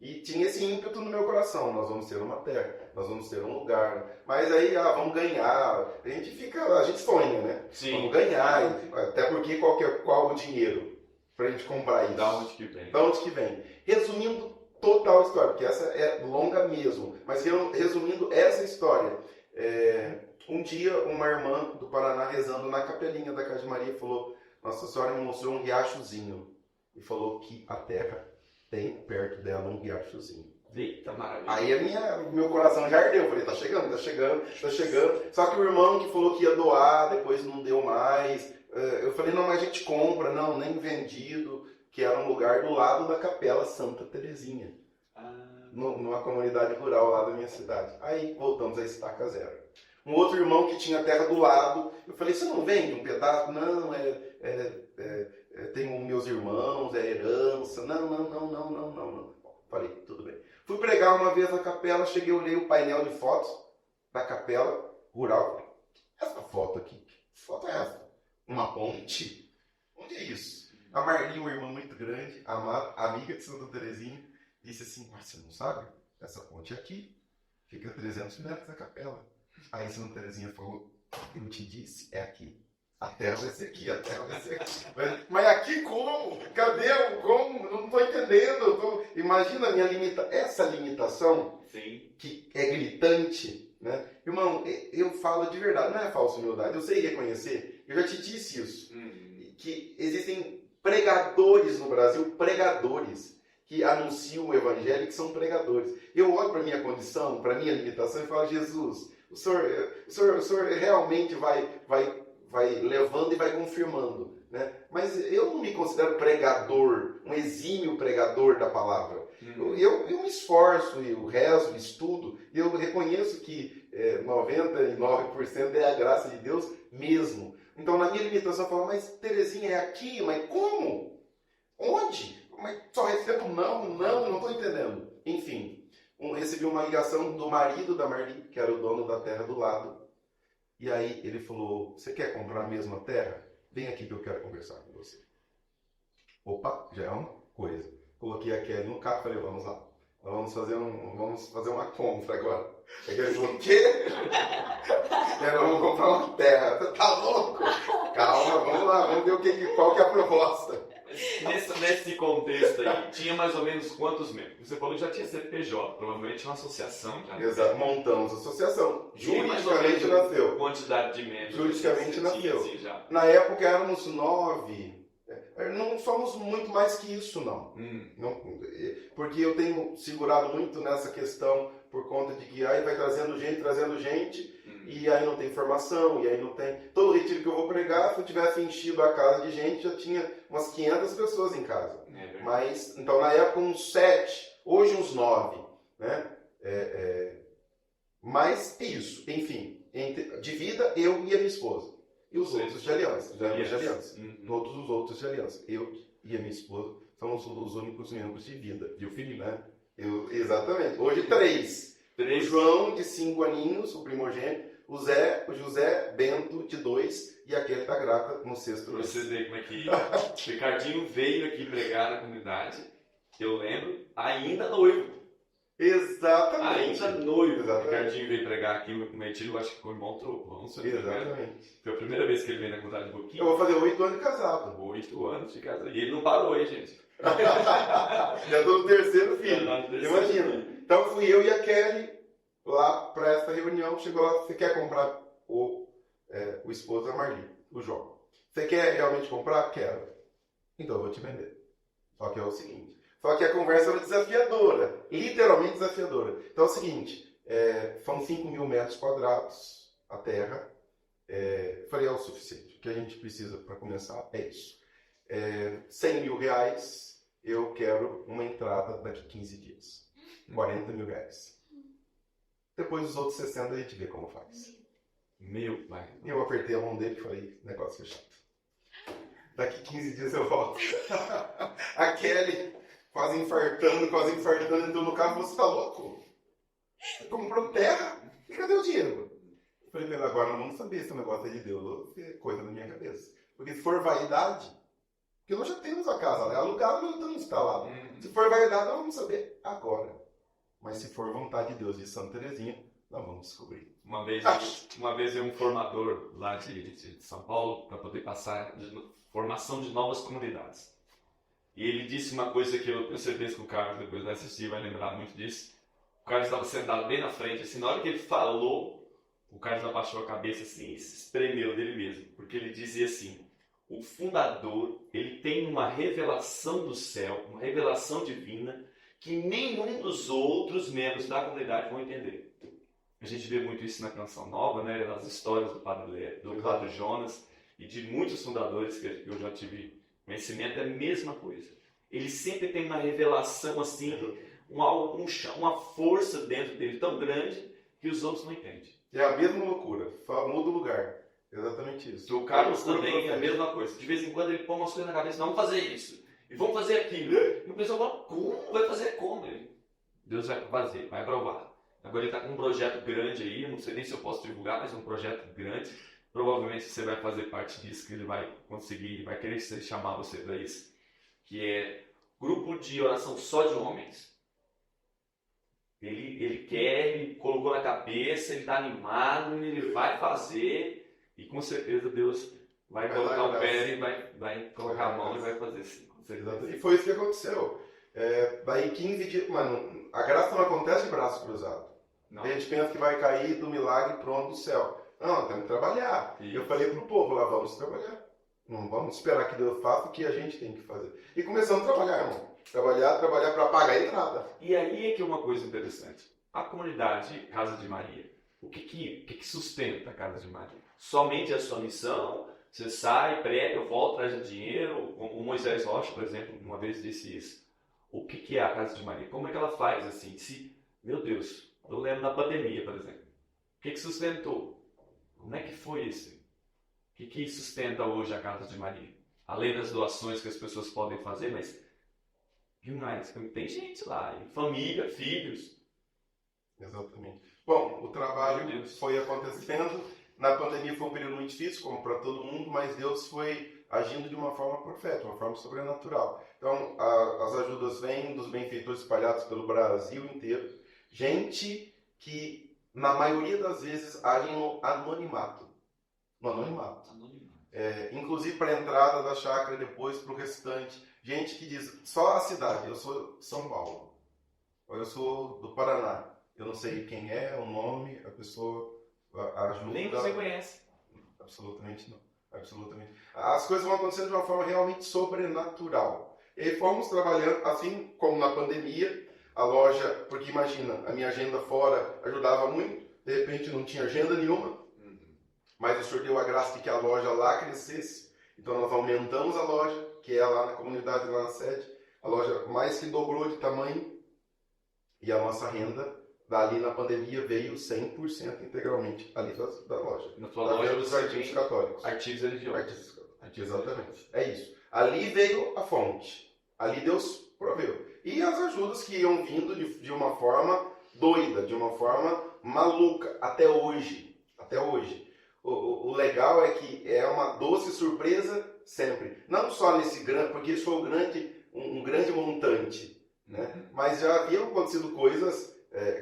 E tinha esse ímpeto no meu coração, nós vamos ter uma terra, nós vamos ter um lugar. Mas aí, vamos ganhar, a gente sonha, né? Sim. Vamos ganhar, até porque qual o dinheiro para a gente comprar isso? Da onde que vem? Da onde que vem? Resumindo total a história, porque essa é longa mesmo, mas resumindo essa história, um dia uma irmã do Paraná rezando na capelinha da Casa de Maria falou, Nossa Senhora me mostrou um riachozinho e falou que a terra tem perto dela um riachozinho. Eita, maravilha. Aí meu coração já ardeu. Eu falei, tá chegando. Só que o irmão que falou que ia doar, depois não deu mais. Eu falei, não, mas a gente compra. Não, nem vendido. Que era um lugar do lado da Capela Santa Terezinha. Numa comunidade rural lá da minha cidade. Aí voltamos a estaca zero. Um outro irmão que tinha terra do lado. Eu falei, você não vende um pedaço? Não, tenho meus irmãos, é herança. Não. Falei, tudo bem. Fui pregar uma vez na capela, cheguei, olhei o painel de fotos da capela rural. Falei, essa foto aqui, que foto é essa? Uma ponte? Onde é isso? A Marli, uma irmã muito grande, amada, amiga de Santa Terezinha, disse assim, mas você não sabe? Essa ponte aqui, fica a 300 metros da capela. Aí Santa Terezinha falou, eu te disse, é aqui. A terra vai ser aqui, a terra vai ser aqui. Mas aqui como? Cadê? Como? Não estou entendendo. Imagina a essa limitação. Sim. Que é gritante, né? Irmão, eu falo de verdade, não é falsa humildade. Eu sei reconhecer. Eu já te disse isso. Que existem pregadores no Brasil, que anunciam o evangelho, que são pregadores. Eu olho para a minha condição, para a minha limitação e falo, Jesus, o senhor realmente vai levando e vai confirmando, né? Mas eu não me considero pregador, um exímio pregador da palavra. Eu me esforço, eu rezo, estudo, e eu reconheço que 99% é a graça de Deus mesmo. Então, na minha limitação, eu falo, mas Terezinha é aqui, mas como? Onde? Mas só recebo não estou entendendo. Enfim, recebi uma ligação do marido da Marli, que era o dono da terra do lado. E aí ele falou, você quer comprar a mesma terra? Vem aqui que eu quero conversar com você. Opa, já é uma coisa. Coloquei a Kelly no carro e falei, vamos lá. Nós vamos fazer uma compra agora. Aí ele falou, o quê? Vamos comprar uma terra. Você tá louco? Calma, vamos lá, vamos ver qual que é a proposta. Nesse contexto aí, tinha mais ou menos quantos membros? Você falou que já tinha CPJ, provavelmente uma associação. Já. Exato, montamos a associação. Juridicamente nasceu. Quantidade de membros. Juridicamente nasceu. Assim, já. Na época éramos 9. Não somos muito mais que isso, não. Porque eu tenho segurado muito nessa questão por conta de que aí vai trazendo gente, e aí não tem formação, e aí não tem... Todo retiro que eu vou pregar, se eu tivesse enchido a casa de gente, já tinha umas 500 pessoas em casa. Mas, então, na época, uns 7, hoje uns 9, né? Mas é isso, enfim. De vida, eu e a minha esposa. E os outros de aliança. Todos os outros de aliança. Eu e a minha esposa somos os únicos membros de vida. E o filho, né? Exatamente. Hoje 3. O João, de 5 aninhos, o primogênito. O José Bento, de 2. E aquele da Grata, no 6º. Pra você ver como é que o Ricardinho veio aqui pregar na comunidade. Eu lembro, ainda noivo. Exatamente. Ainda noivo. O Exatamente. Ricardinho veio pregar aqui, meu cometido, eu acho que foi um bom trovão, se eu não me engano. Exatamente. Foi a primeira vez que ele veio na comunidade de Eu Boquinha. vou fazer 8 anos de casado. 8 anos de casa. E ele não parou aí, gente. Já tô no terceiro filho. Já tá no terceiro. Imagina. Então fui eu e a Kelly lá para essa reunião. Chegou lá, você quer comprar o esposo da Marli, o João? Você quer realmente comprar? Quero. Então eu vou te vender. Só que é o seguinte. Só que a conversa era desafiadora. Literalmente desafiadora. Então é o seguinte. São 5.000 metros quadrados a terra. Falei, é o suficiente. O que a gente precisa para começar é isso. 100 mil reais, eu quero uma entrada daqui 15 dias. 40 mil reais. Depois os outros 60 a gente vê como faz. Meu pai. Eu apertei a mão dele e falei, negócio fechado. Daqui 15 dias eu volto. A Kelly, quase infartando, entrou no carro, você tá louco? Você comprou terra? E cadê o dinheiro? Eu falei, agora não vamos saber se o negócio é de Deus ou se é coisa da minha cabeça. Porque se for vaidade, porque nós já temos a casa, né? Alugada, nós estamos instalados. Se for vaidade, nós vamos saber agora. Mas se for vontade de Deus de Santa Terezinha, nós vamos descobrir. Uma vez veio um formador lá de São Paulo para poder passar formação de novas comunidades. E ele disse uma coisa que eu tenho certeza que o Carlos depois vai assistir, vai lembrar muito disso. O Carlos estava sentado bem na frente, assim, na hora que ele falou, o Carlos abaixou a cabeça assim e se espremeu dele mesmo. Porque ele dizia assim, o fundador, ele tem uma revelação do céu, uma revelação divina, que nenhum dos outros membros da comunidade vão entender. A gente vê muito isso na Canção Nova, né? Nas histórias do Padre Jonas e de muitos fundadores que eu já tive conhecimento, é a mesma coisa. Ele sempre tem uma revelação assim, uma força dentro dele tão grande que os outros não entendem. É a mesma loucura, só muda o lugar. Exatamente isso. O Carlos também é a mesma coisa. De vez em quando ele põe umas coisas na cabeça, vamos fazer isso, e vamos fazer aquilo. E o pessoal fala, como? Vai fazer como? Deus vai fazer, vai aprovar. Agora ele está com um projeto grande aí, não sei nem se eu posso divulgar, mas é um projeto grande. Provavelmente você vai fazer parte disso, que ele vai conseguir, vai querer chamar você para isso. Que é grupo de oração só de homens. Ele quer, ele colocou na cabeça, ele está animado, ele vai fazer. E com certeza Deus vai colocar o pé e vai colocar a mão e vai fazer sim. E foi isso que aconteceu. Daí 15 dias, mano, a graça não acontece de braço cruzado. Não. A gente pensa que vai cair do milagre pronto do céu. Não, temos que trabalhar. E eu falei pro povo lá, vamos trabalhar. Não vamos esperar que Deus faça o que a gente tem que fazer. E começamos a trabalhar, irmão. Trabalhar para pagar a entrada. E aí é que é uma coisa interessante. A comunidade Casa de Maria, o que sustenta a Casa de Maria? Somente a sua missão? Você sai, prega, volta, traz dinheiro? O Moisés Rocha, por exemplo, uma vez disse isso. O que é a Casa de Maria? Como é que ela faz assim? Meu Deus, eu lembro da pandemia, por exemplo. O que sustentou? Como é que foi isso? O que sustenta hoje a Casa de Maria? Além das doações que as pessoas podem fazer, mas tem gente lá, família, filhos. Exatamente. Bom, o trabalho foi acontecendo. Na pandemia foi um período muito difícil, como para todo mundo, mas Deus foi agindo de uma forma profética, uma forma sobrenatural. Então, as ajudas vêm dos benfeitores espalhados pelo Brasil inteiro. Gente que, na maioria das vezes, agem no anonimato. No anonimato. Inclusive para a entrada da chácara, depois para o restante. Gente que diz, só a cidade, eu sou São Paulo, ou eu sou do Paraná. Eu não sei quem é, o nome, a pessoa ajuda. Nem você conhece. Absolutamente não. Absolutamente. As coisas vão acontecendo de uma forma realmente sobrenatural. E aí fomos trabalhando, assim como na pandemia, a loja, porque imagina, a minha agenda fora ajudava muito, de repente não tinha agenda nenhuma, mas o Senhor deu a graça de que a loja lá crescesse. Então nós aumentamos a loja, que é lá na comunidade, lá na sede, a loja mais que dobrou de tamanho, e a nossa renda dali na pandemia veio 100% integralmente ali da loja. Na tua loja dos artigos católicos. Artigos religiosos. Exatamente. É isso. Ali veio a fonte. Ali Deus proveu. E as ajudas que iam vindo de uma forma doida, de uma forma maluca, até hoje. Até hoje. O legal é que é uma doce surpresa sempre. Não só nesse grande, porque isso foi um grande montante. né? Mas já haviam acontecido coisas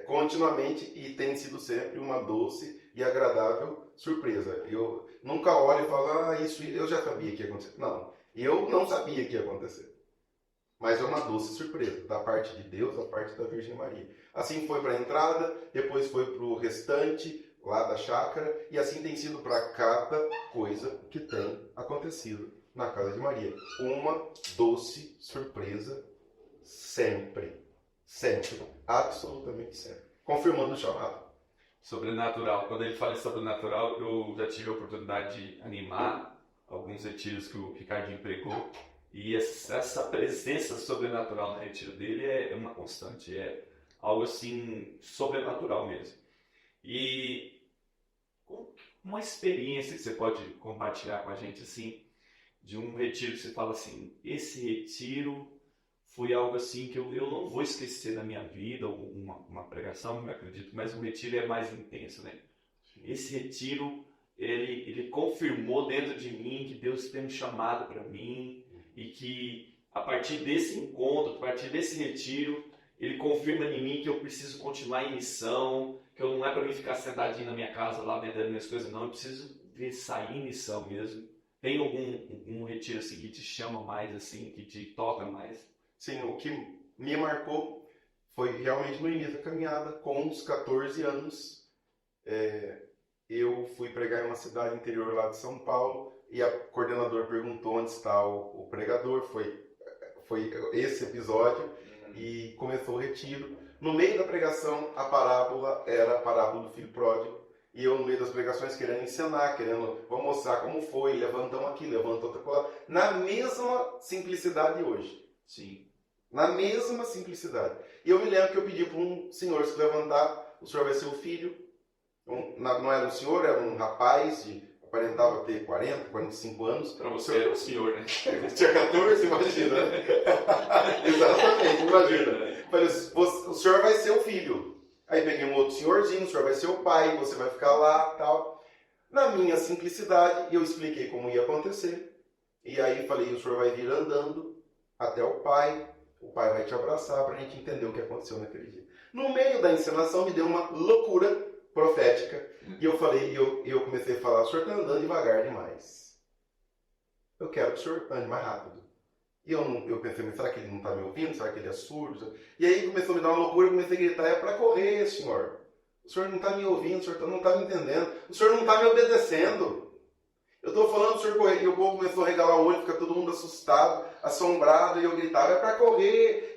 continuamente e tem sido sempre uma doce e agradável surpresa. Eu nunca olho e falo, isso eu já sabia que ia acontecer. Não, eu não sabia que ia acontecer. Mas é uma doce surpresa, da parte de Deus, da parte da Virgem Maria. Assim foi para a entrada, depois foi para o restante, lá da chácara, e assim tem sido para cada coisa que tem acontecido na casa de Maria. Uma doce surpresa sempre. Sempre. Absolutamente sempre. Confirmando o chamado. Sobrenatural. Quando ele fala em sobrenatural, eu já tive a oportunidade de animar alguns retiros que o Ricardinho pregou. E essa presença sobrenatural no retiro dele é uma constante, é algo assim sobrenatural mesmo. E uma experiência que você pode compartilhar com a gente assim, de um retiro que você fala assim, esse retiro foi algo assim que eu não vou esquecer na minha vida, ou uma pregação, não acredito, mas o retiro é mais intenso, né? Esse retiro, ele confirmou dentro de mim que Deus tem um chamado para mim, e que a partir desse encontro, a partir desse retiro, ele confirma em mim que eu preciso continuar em missão, que eu não é para mim ficar sentadinho na minha casa lá vendendo minhas coisas, não, eu preciso sair em missão mesmo. Tem algum retiro assim que te chama mais, assim, que te toca mais? Sim, o que me marcou foi realmente no início da caminhada, com uns 14 anos, eu fui pregar em uma cidade interior lá de São Paulo, e a coordenadora perguntou onde está o pregador, foi esse episódio, e começou o retiro. No meio da pregação, a parábola era a parábola do filho pródigo, e eu no meio das pregações querendo ensinar, vou mostrar como foi, levantam aqui, levantam outra coisa, na mesma simplicidade de hoje. Sim. Na mesma simplicidade. E eu me lembro que eu pedi para um senhor se levantar, o senhor vai ser o filho, não era um senhor, era um rapaz aparentava ter 40, 45 anos. Para você era o senhor, né? Tinha 14, imagina. Exatamente, imagina. Falei, o senhor vai ser o filho. Aí peguei um outro senhorzinho, o senhor vai ser o pai, você vai ficar lá, tal. Na minha simplicidade, eu expliquei como ia acontecer. E aí falei, o senhor vai vir andando até o pai vai te abraçar para a gente entender o que aconteceu naquele dia. No meio da encenação me deu uma loucura profética. E eu falei, eu comecei a falar, o senhor está andando devagar demais. Eu quero que o senhor ande mais rápido. E eu pensei, mas será que ele não está me ouvindo? Será que ele é surdo? E aí começou a me dar uma loucura, eu comecei a gritar, é para correr, senhor. O senhor não está me ouvindo, o senhor não está me entendendo, o senhor não está me obedecendo. Eu estou falando do senhor correr, e o povo começou a regalar o olho, fica todo mundo assustado, assombrado, e eu gritava, é para correr,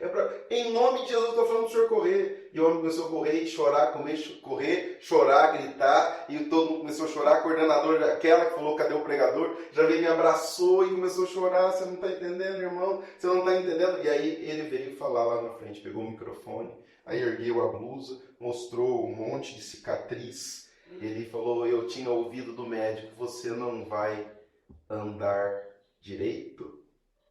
em nome de Jesus eu estou falando do senhor correr. E o homem começou a correr e chorar, correr, chorar, gritar, e todo mundo começou a chorar, a coordenadora, aquela que falou, cadê o pregador, já veio, me abraçou e começou a chorar, você não está entendendo, irmão, você não está entendendo. E aí ele veio falar lá na frente, pegou o microfone, aí ergueu a blusa, mostrou um monte de cicatriz. Ele falou, eu tinha ouvido do médico, você não vai andar direito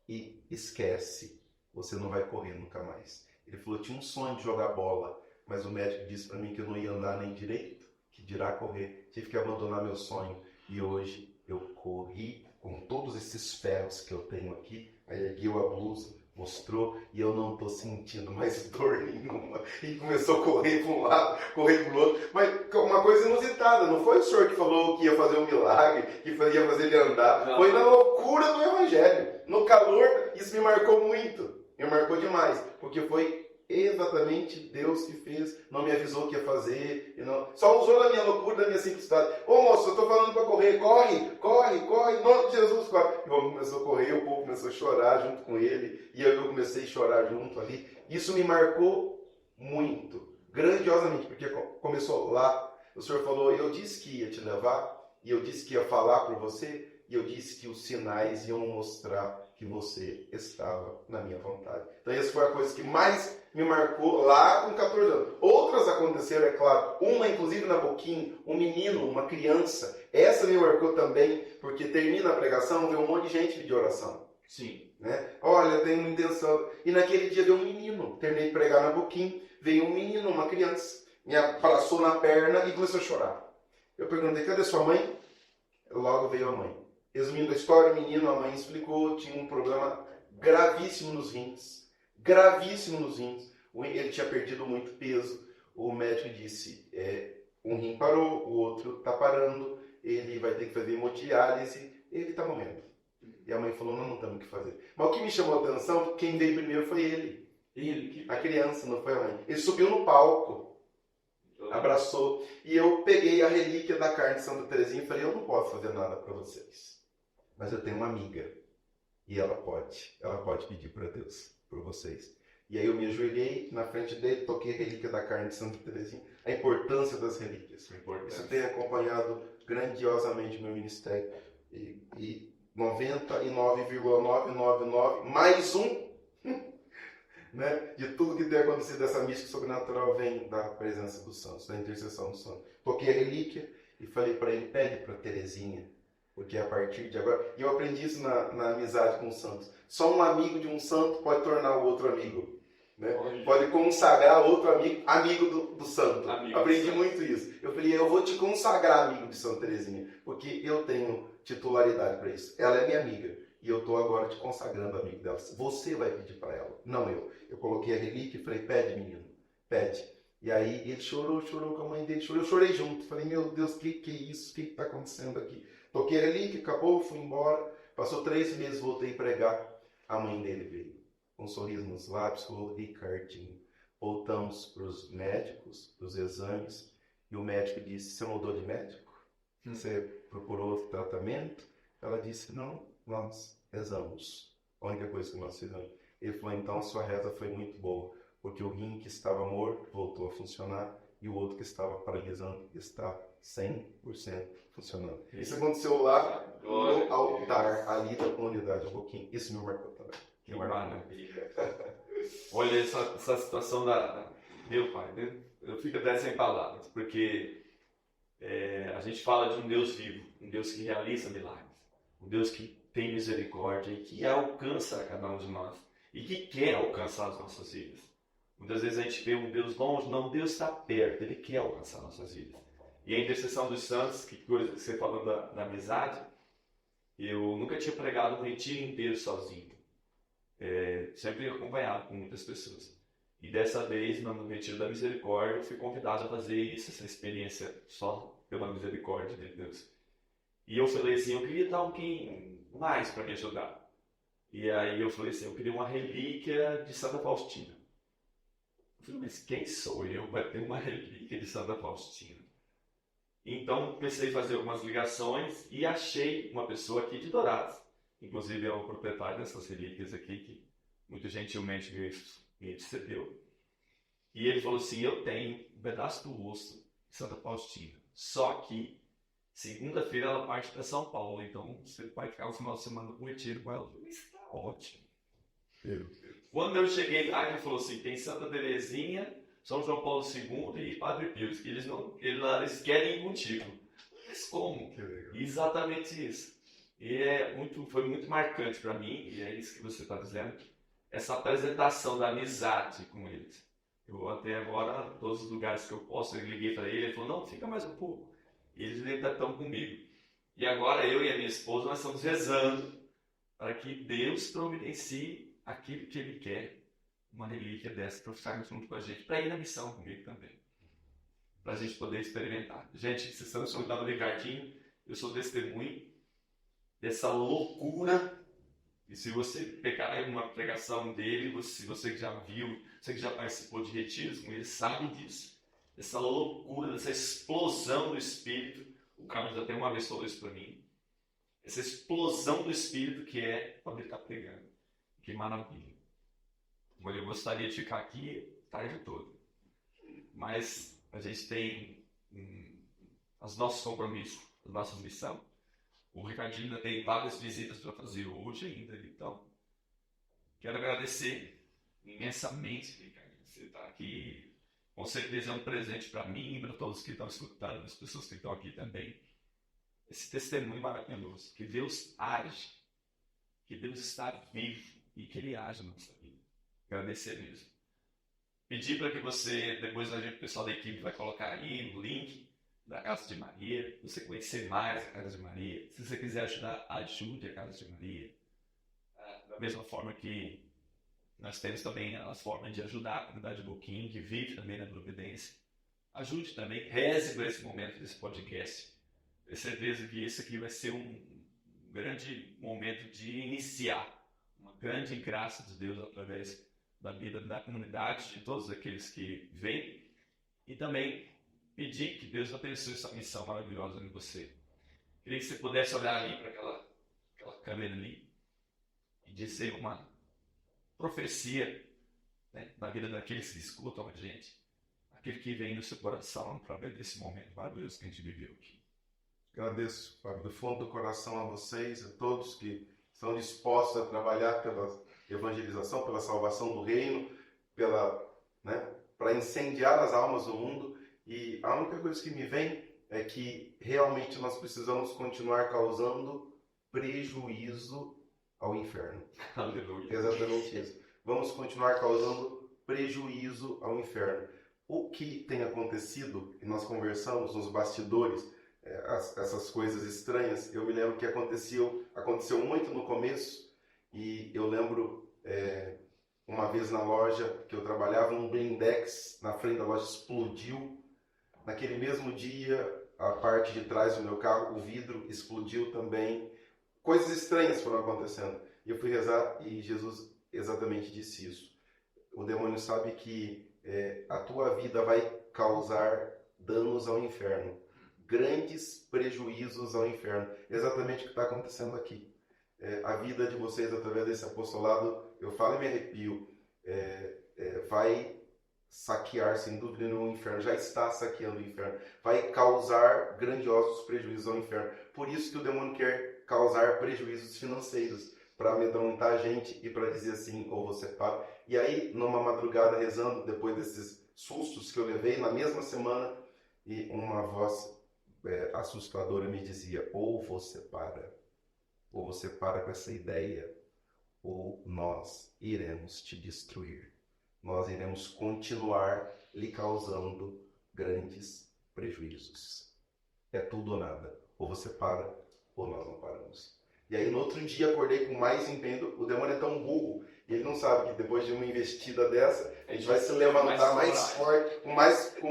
e esquece, você não vai correr nunca mais. Ele falou, eu tinha um sonho de jogar bola, mas o médico disse para mim que eu não ia andar nem direito, que dirá correr. Tive que abandonar meu sonho e hoje eu corri com todos esses ferros que eu tenho aqui. Aí ergueu a blusa, mostrou, e eu não estou sentindo mais dor nenhuma. E começou a correr para um lado, correr para o outro. Mas uma coisa inusitada, não foi o senhor que falou que ia fazer um milagre, que ia fazer ele andar. Não. Foi na loucura do evangelho. No calor, isso me marcou muito. Me marcou demais, porque foi exatamente Deus que fez, não me avisou o que ia fazer, só usou na minha loucura, na minha simplicidade. Ô moço, eu estou falando para correr, corre, em nome de Jesus, corre. E o homem começou a correr, o povo começou a chorar junto com ele, e eu comecei a chorar junto ali. Isso me marcou muito, grandiosamente, porque começou lá, o Senhor falou, eu disse que ia te levar, e eu disse que ia falar para você, e eu disse que os sinais iam mostrar que você estava na minha vontade. Então essa foi a coisa que mais me marcou lá com 14 anos. Outras aconteceram, é claro. Uma, inclusive, na Boquim, um menino, uma criança. Essa me marcou também, porque termina a pregação, vê um monte de gente pedir oração. Sim. Né? Olha, eu tenho uma intenção. E naquele dia veio um menino. Terminei de pregar na Boquim, veio um menino, uma criança. Me abraçou na perna e começou a chorar. Eu perguntei, cadê sua mãe? Logo veio a mãe. Resumindo a história, o menino, a mãe explicou, tinha um problema gravíssimo nos rins. gravíssimo nos rins. Ele tinha perdido muito peso. O médico disse, um rim parou, o outro está parando, ele vai ter que fazer hemodiálise, ele está morrendo. E a mãe falou, não temos o que fazer. Mas o que me chamou a atenção, quem veio primeiro foi ele. A criança, não foi a mãe. Ele subiu no palco, abraçou, e eu peguei a relíquia da carne de Santa Teresinha e falei, eu não posso fazer nada para vocês, mas eu tenho uma amiga, e ela pode pedir para Deus, por vocês. E aí eu me ajoelhei na frente dele, toquei a relíquia da carne de Santa Teresinha. A importância das relíquias. Isso tem acompanhado grandiosamente o meu ministério. E 99,999 mais um, né, de tudo que tem acontecido, essa mística sobrenatural vem da presença dos santos, da intercessão dos santos. Toquei a relíquia e falei para ele, pede para Teresinha, porque a partir de agora... E eu aprendi isso na amizade com os santos. Só um amigo de um santo pode tornar o outro amigo. Né? Pode consagrar outro amigo do santo. Aprendi muito isso. Eu falei, eu vou te consagrar amigo de Santa Teresinha, porque eu tenho titularidade para isso. Ela é minha amiga e eu estou agora te consagrando amigo dela. Você vai pedir para ela, não eu. Eu coloquei a relíquia e falei, pede menino, pede. E aí ele chorou com a mãe dele, chorou. Eu chorei junto. Falei, meu Deus, que é isso? O que está acontecendo aqui? Toquei a relíquia, acabou, fui embora. Passou 3 meses, voltei a pregar. A mãe dele veio. Com um sorriso nos lábios, falou, Ricardinho, voltamos para os médicos, para os exames, e o médico disse, você mudou de médico? Você procurou tratamento? Ela disse, não, nós rezamos. A única coisa que nós fizemos. Ele falou, então a sua reza foi muito boa, porque o rim que estava morto voltou a funcionar, e o outro que estava paralisando está 100% funcionando. Isso aconteceu lá no altar, ali da comunidade, um pouquinho. Isso me marcou também. Que maravilha. Olha essa situação meu pai, né? Eu fico até sem palavras, porque a gente fala de um Deus vivo, um Deus que realiza milagres, um Deus que tem misericórdia e que alcança cada um de nós e que quer alcançar as nossas vidas. Muitas vezes a gente vê um Deus longe, não, Deus está perto, Ele quer alcançar nossas vidas. E a intercessão dos santos, que coisa que você falou da amizade, eu nunca tinha pregado um retiro inteiro sozinho. Sempre acompanhado com muitas pessoas. E dessa vez, no Retiro da Misericórdia, eu fui convidado a fazer isso, essa experiência só pela misericórdia de Deus. E eu falei assim, eu queria dar alguém mais para me ajudar. E aí eu falei assim, eu queria uma relíquia de Santa Faustina. Eu falei, mas quem sou eu para ter uma relíquia de Santa Faustina? Então comecei a fazer algumas ligações e achei uma pessoa aqui de Dourados. Inclusive é o proprietário dessas relíquias aqui, que muito gentilmente me cedeu. E ele falou assim, eu tenho um pedaço do osso de Santa Faustina. Só que segunda-feira ela parte para São Paulo, então você vai ficar o final de semana no retiro com ela. Isso está ótimo. Quando eu cheguei lá, ele falou assim, tem Santa Teresinha, São João Paulo II e Padre Pio. Eles querem ir contigo. Mas como? Exatamente isso. E foi muito marcante para mim, e é isso que você está dizendo, essa apresentação da amizade com eles. Eu até agora, todos os lugares que eu posso, eu liguei para ele falou, não, fica mais um pouco. E eles ainda estão comigo. E agora eu e a minha esposa, nós estamos rezando para que Deus providencie aquilo que Ele quer, uma relíquia dessa, para ficar junto com a gente, para ir na missão comigo também. Para a gente poder experimentar. Gente, vocês estão escutando o Ricardinho, eu sou testemunho dessa loucura, e se você pegar uma pregação dele, você que já viu, você que já participou de retiros com ele, sabe disso. Essa loucura, essa explosão do Espírito, o Carlos até uma vez falou isso para mim, essa explosão do Espírito que é quando ele está pregando. Que maravilha. Eu gostaria de ficar aqui a tarde toda, mas a gente tem os nossos compromissos, a nossa missão. O Ricardinho ainda tem várias visitas para fazer hoje ainda, então quero agradecer imensamente, Ricardinho, você está aqui, com certeza é um presente para mim e para todos que estão escutando, as pessoas que estão aqui também. Esse testemunho maravilhoso, que Deus age, que Deus está vivo e que Ele age na nossa vida. Agradecer mesmo. Pedir para que você, depois o pessoal da equipe vai colocar aí o link da Casa de Maria, você conhecer mais a Casa de Maria. Se você quiser ajudar, ajude a Casa de Maria. Da mesma forma que Nós temos também as formas de ajudar a comunidade Boquim, que vive também na providência. Ajude também, reze por esse momento desse podcast. Tenho certeza que esse aqui vai ser um grande momento de iniciar uma grande graça de Deus através da vida da comunidade, de todos aqueles que vêm, e também pedir que Deus abençoe essa missão maravilhosa em você. Queria que você pudesse olhar ali para aquela câmera ali e dizer uma profecia, né, na vida daqueles que escutam a gente, aquele que vem no seu coração através desse momento maravilhoso que a gente viveu aqui. Agradeço, Fábio, do fundo do coração a vocês, a todos que estão dispostos a trabalhar pela evangelização, pela salvação do reino, para incendiar as almas do mundo. E a única coisa que me vem é que realmente nós precisamos continuar causando prejuízo ao inferno. Aleluia. Exatamente isso. Vamos continuar causando prejuízo ao inferno. O que tem acontecido, e nós conversamos nos bastidores, essas coisas estranhas, eu me lembro que aconteceu muito no começo, e eu lembro uma vez na loja que eu trabalhava, um blindex na frente da loja explodiu. Naquele mesmo dia, a parte de trás do meu carro, o vidro explodiu também. Coisas estranhas foram acontecendo. E eu fui rezar e Jesus exatamente disse isso. O demônio sabe que a tua vida vai causar danos ao inferno. Grandes prejuízos ao inferno. Exatamente o que está acontecendo aqui. A vida de vocês, através desse apostolado, eu falo e me arrepio, vai saquear, sem dúvida nenhuma, o inferno. Já está saqueando o inferno. Vai causar grandiosos prejuízos ao inferno. Por isso que o demônio quer causar prejuízos financeiros, para amedrontar a gente e para dizer assim, ou você para. E aí, numa madrugada rezando, depois desses sustos que eu levei, na mesma semana, e uma voz assustadora me dizia, ou você para com essa ideia, ou nós iremos te destruir. Nós iremos continuar lhe causando grandes prejuízos. É tudo ou nada. Ou você para, ou nós não paramos. E aí, no outro dia, acordei com mais empenho. O demônio é tão burro, e ele não sabe que depois de uma investida dessa, a gente vai se levantar mais forte, com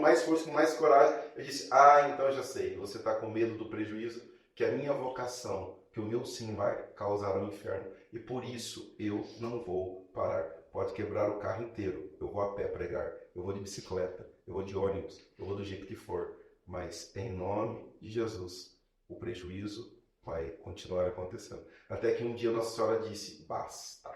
mais força, com mais coragem. Eu disse, então eu já sei, você está com medo do prejuízo, que a minha vocação, que o meu sim vai causar ao inferno. E por isso eu não vou parar. Pode quebrar o carro inteiro. Eu vou a pé pregar, eu vou de bicicleta, eu vou de ônibus, eu vou do jeito que for. Mas em nome de Jesus, o prejuízo vai continuar acontecendo. Até que um dia Nossa Senhora disse, basta.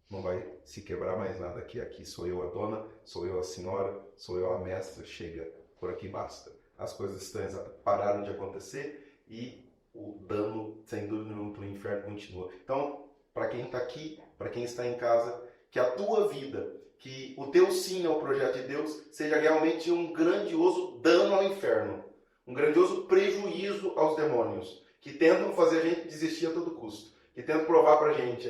Não vai se quebrar mais nada aqui. Aqui sou eu a dona, sou eu a senhora, sou eu a mestra. Chega, por aqui basta. As coisas estranhas pararam de acontecer e o dano, sem dúvida nenhuma, para o inferno continua. Então, para quem está aqui, para quem está em casa, que a tua vida, que o teu sim ao projeto de Deus seja realmente um grandioso dano ao inferno, um grandioso prejuízo aos demônios, que tentam fazer a gente desistir a todo custo, que tentam provar pra gente,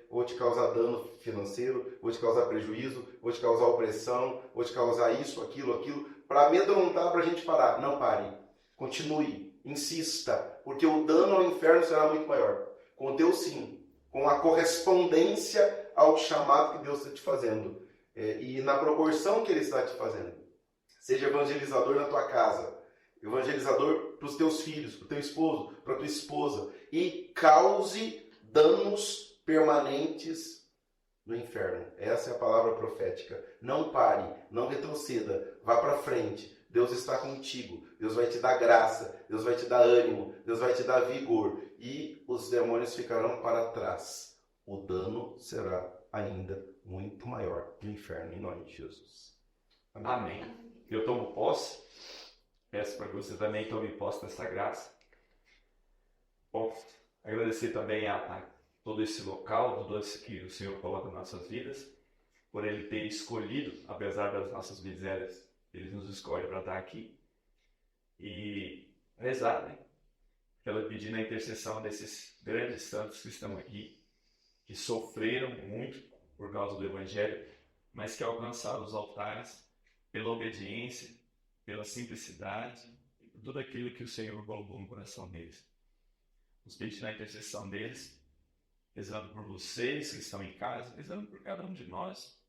vou te causar dano financeiro, vou te causar prejuízo, vou te causar opressão, vou te causar isso, aquilo, para amedrontar pra gente parar. Não pare, continue, insista, porque o dano ao inferno será muito maior. Com o teu sim, com a correspondência ao chamado que Deus está te fazendo, e na proporção que Ele está te fazendo. Seja evangelizador na tua casa, evangelizador para os teus filhos, para o teu esposo, para a tua esposa, e cause danos permanentes no inferno. Essa é a palavra profética. Não pare, não retroceda, vá para frente. Deus está contigo, Deus vai te dar graça, Deus vai te dar ânimo, Deus vai te dar vigor, e os demônios ficarão para trás. O dano será ainda muito maior no inferno, em nome de Jesus. Amém. Eu tomo posse. Peço para que você também tome posse dessa graça. Bom, agradecer também a todo esse local, tudo isso que o Senhor coloca nas nossas vidas, por Ele ter escolhido, apesar das nossas misérias, Ele nos escolhe para estar aqui. E rezar, né? Pela pedindo a intercessão desses grandes santos que estão aqui, que sofreram muito por causa do Evangelho, mas que alcançaram os altares pela obediência, pela simplicidade, e por tudo aquilo que o Senhor colocou no coração deles. Nos pedir na intercessão deles, rezando por vocês que estão em casa, rezando por cada um de nós,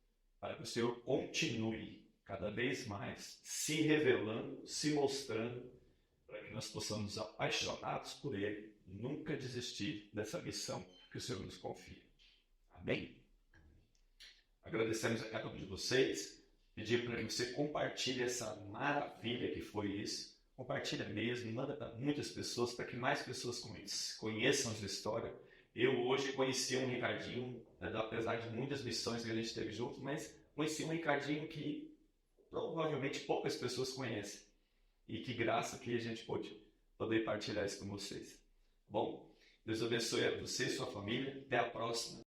para que o Senhor continue cada vez mais se revelando, se mostrando, para que nós possamos, apaixonados por Ele, nunca desistir dessa missão que o Senhor nos confia. Amém? Agradecemos a cada um de vocês, pedir para que você compartilhe essa maravilha que foi isso. Compartilha mesmo, manda para muitas pessoas, para que mais pessoas conheçam essa história. Eu hoje conheci um Ricardinho, apesar de muitas missões que a gente teve juntos, mas conheci um Ricardinho que provavelmente poucas pessoas conhecem. E que graça que a gente pôde poder partilhar isso com vocês. Bom, Deus abençoe a você e sua família. Até a próxima.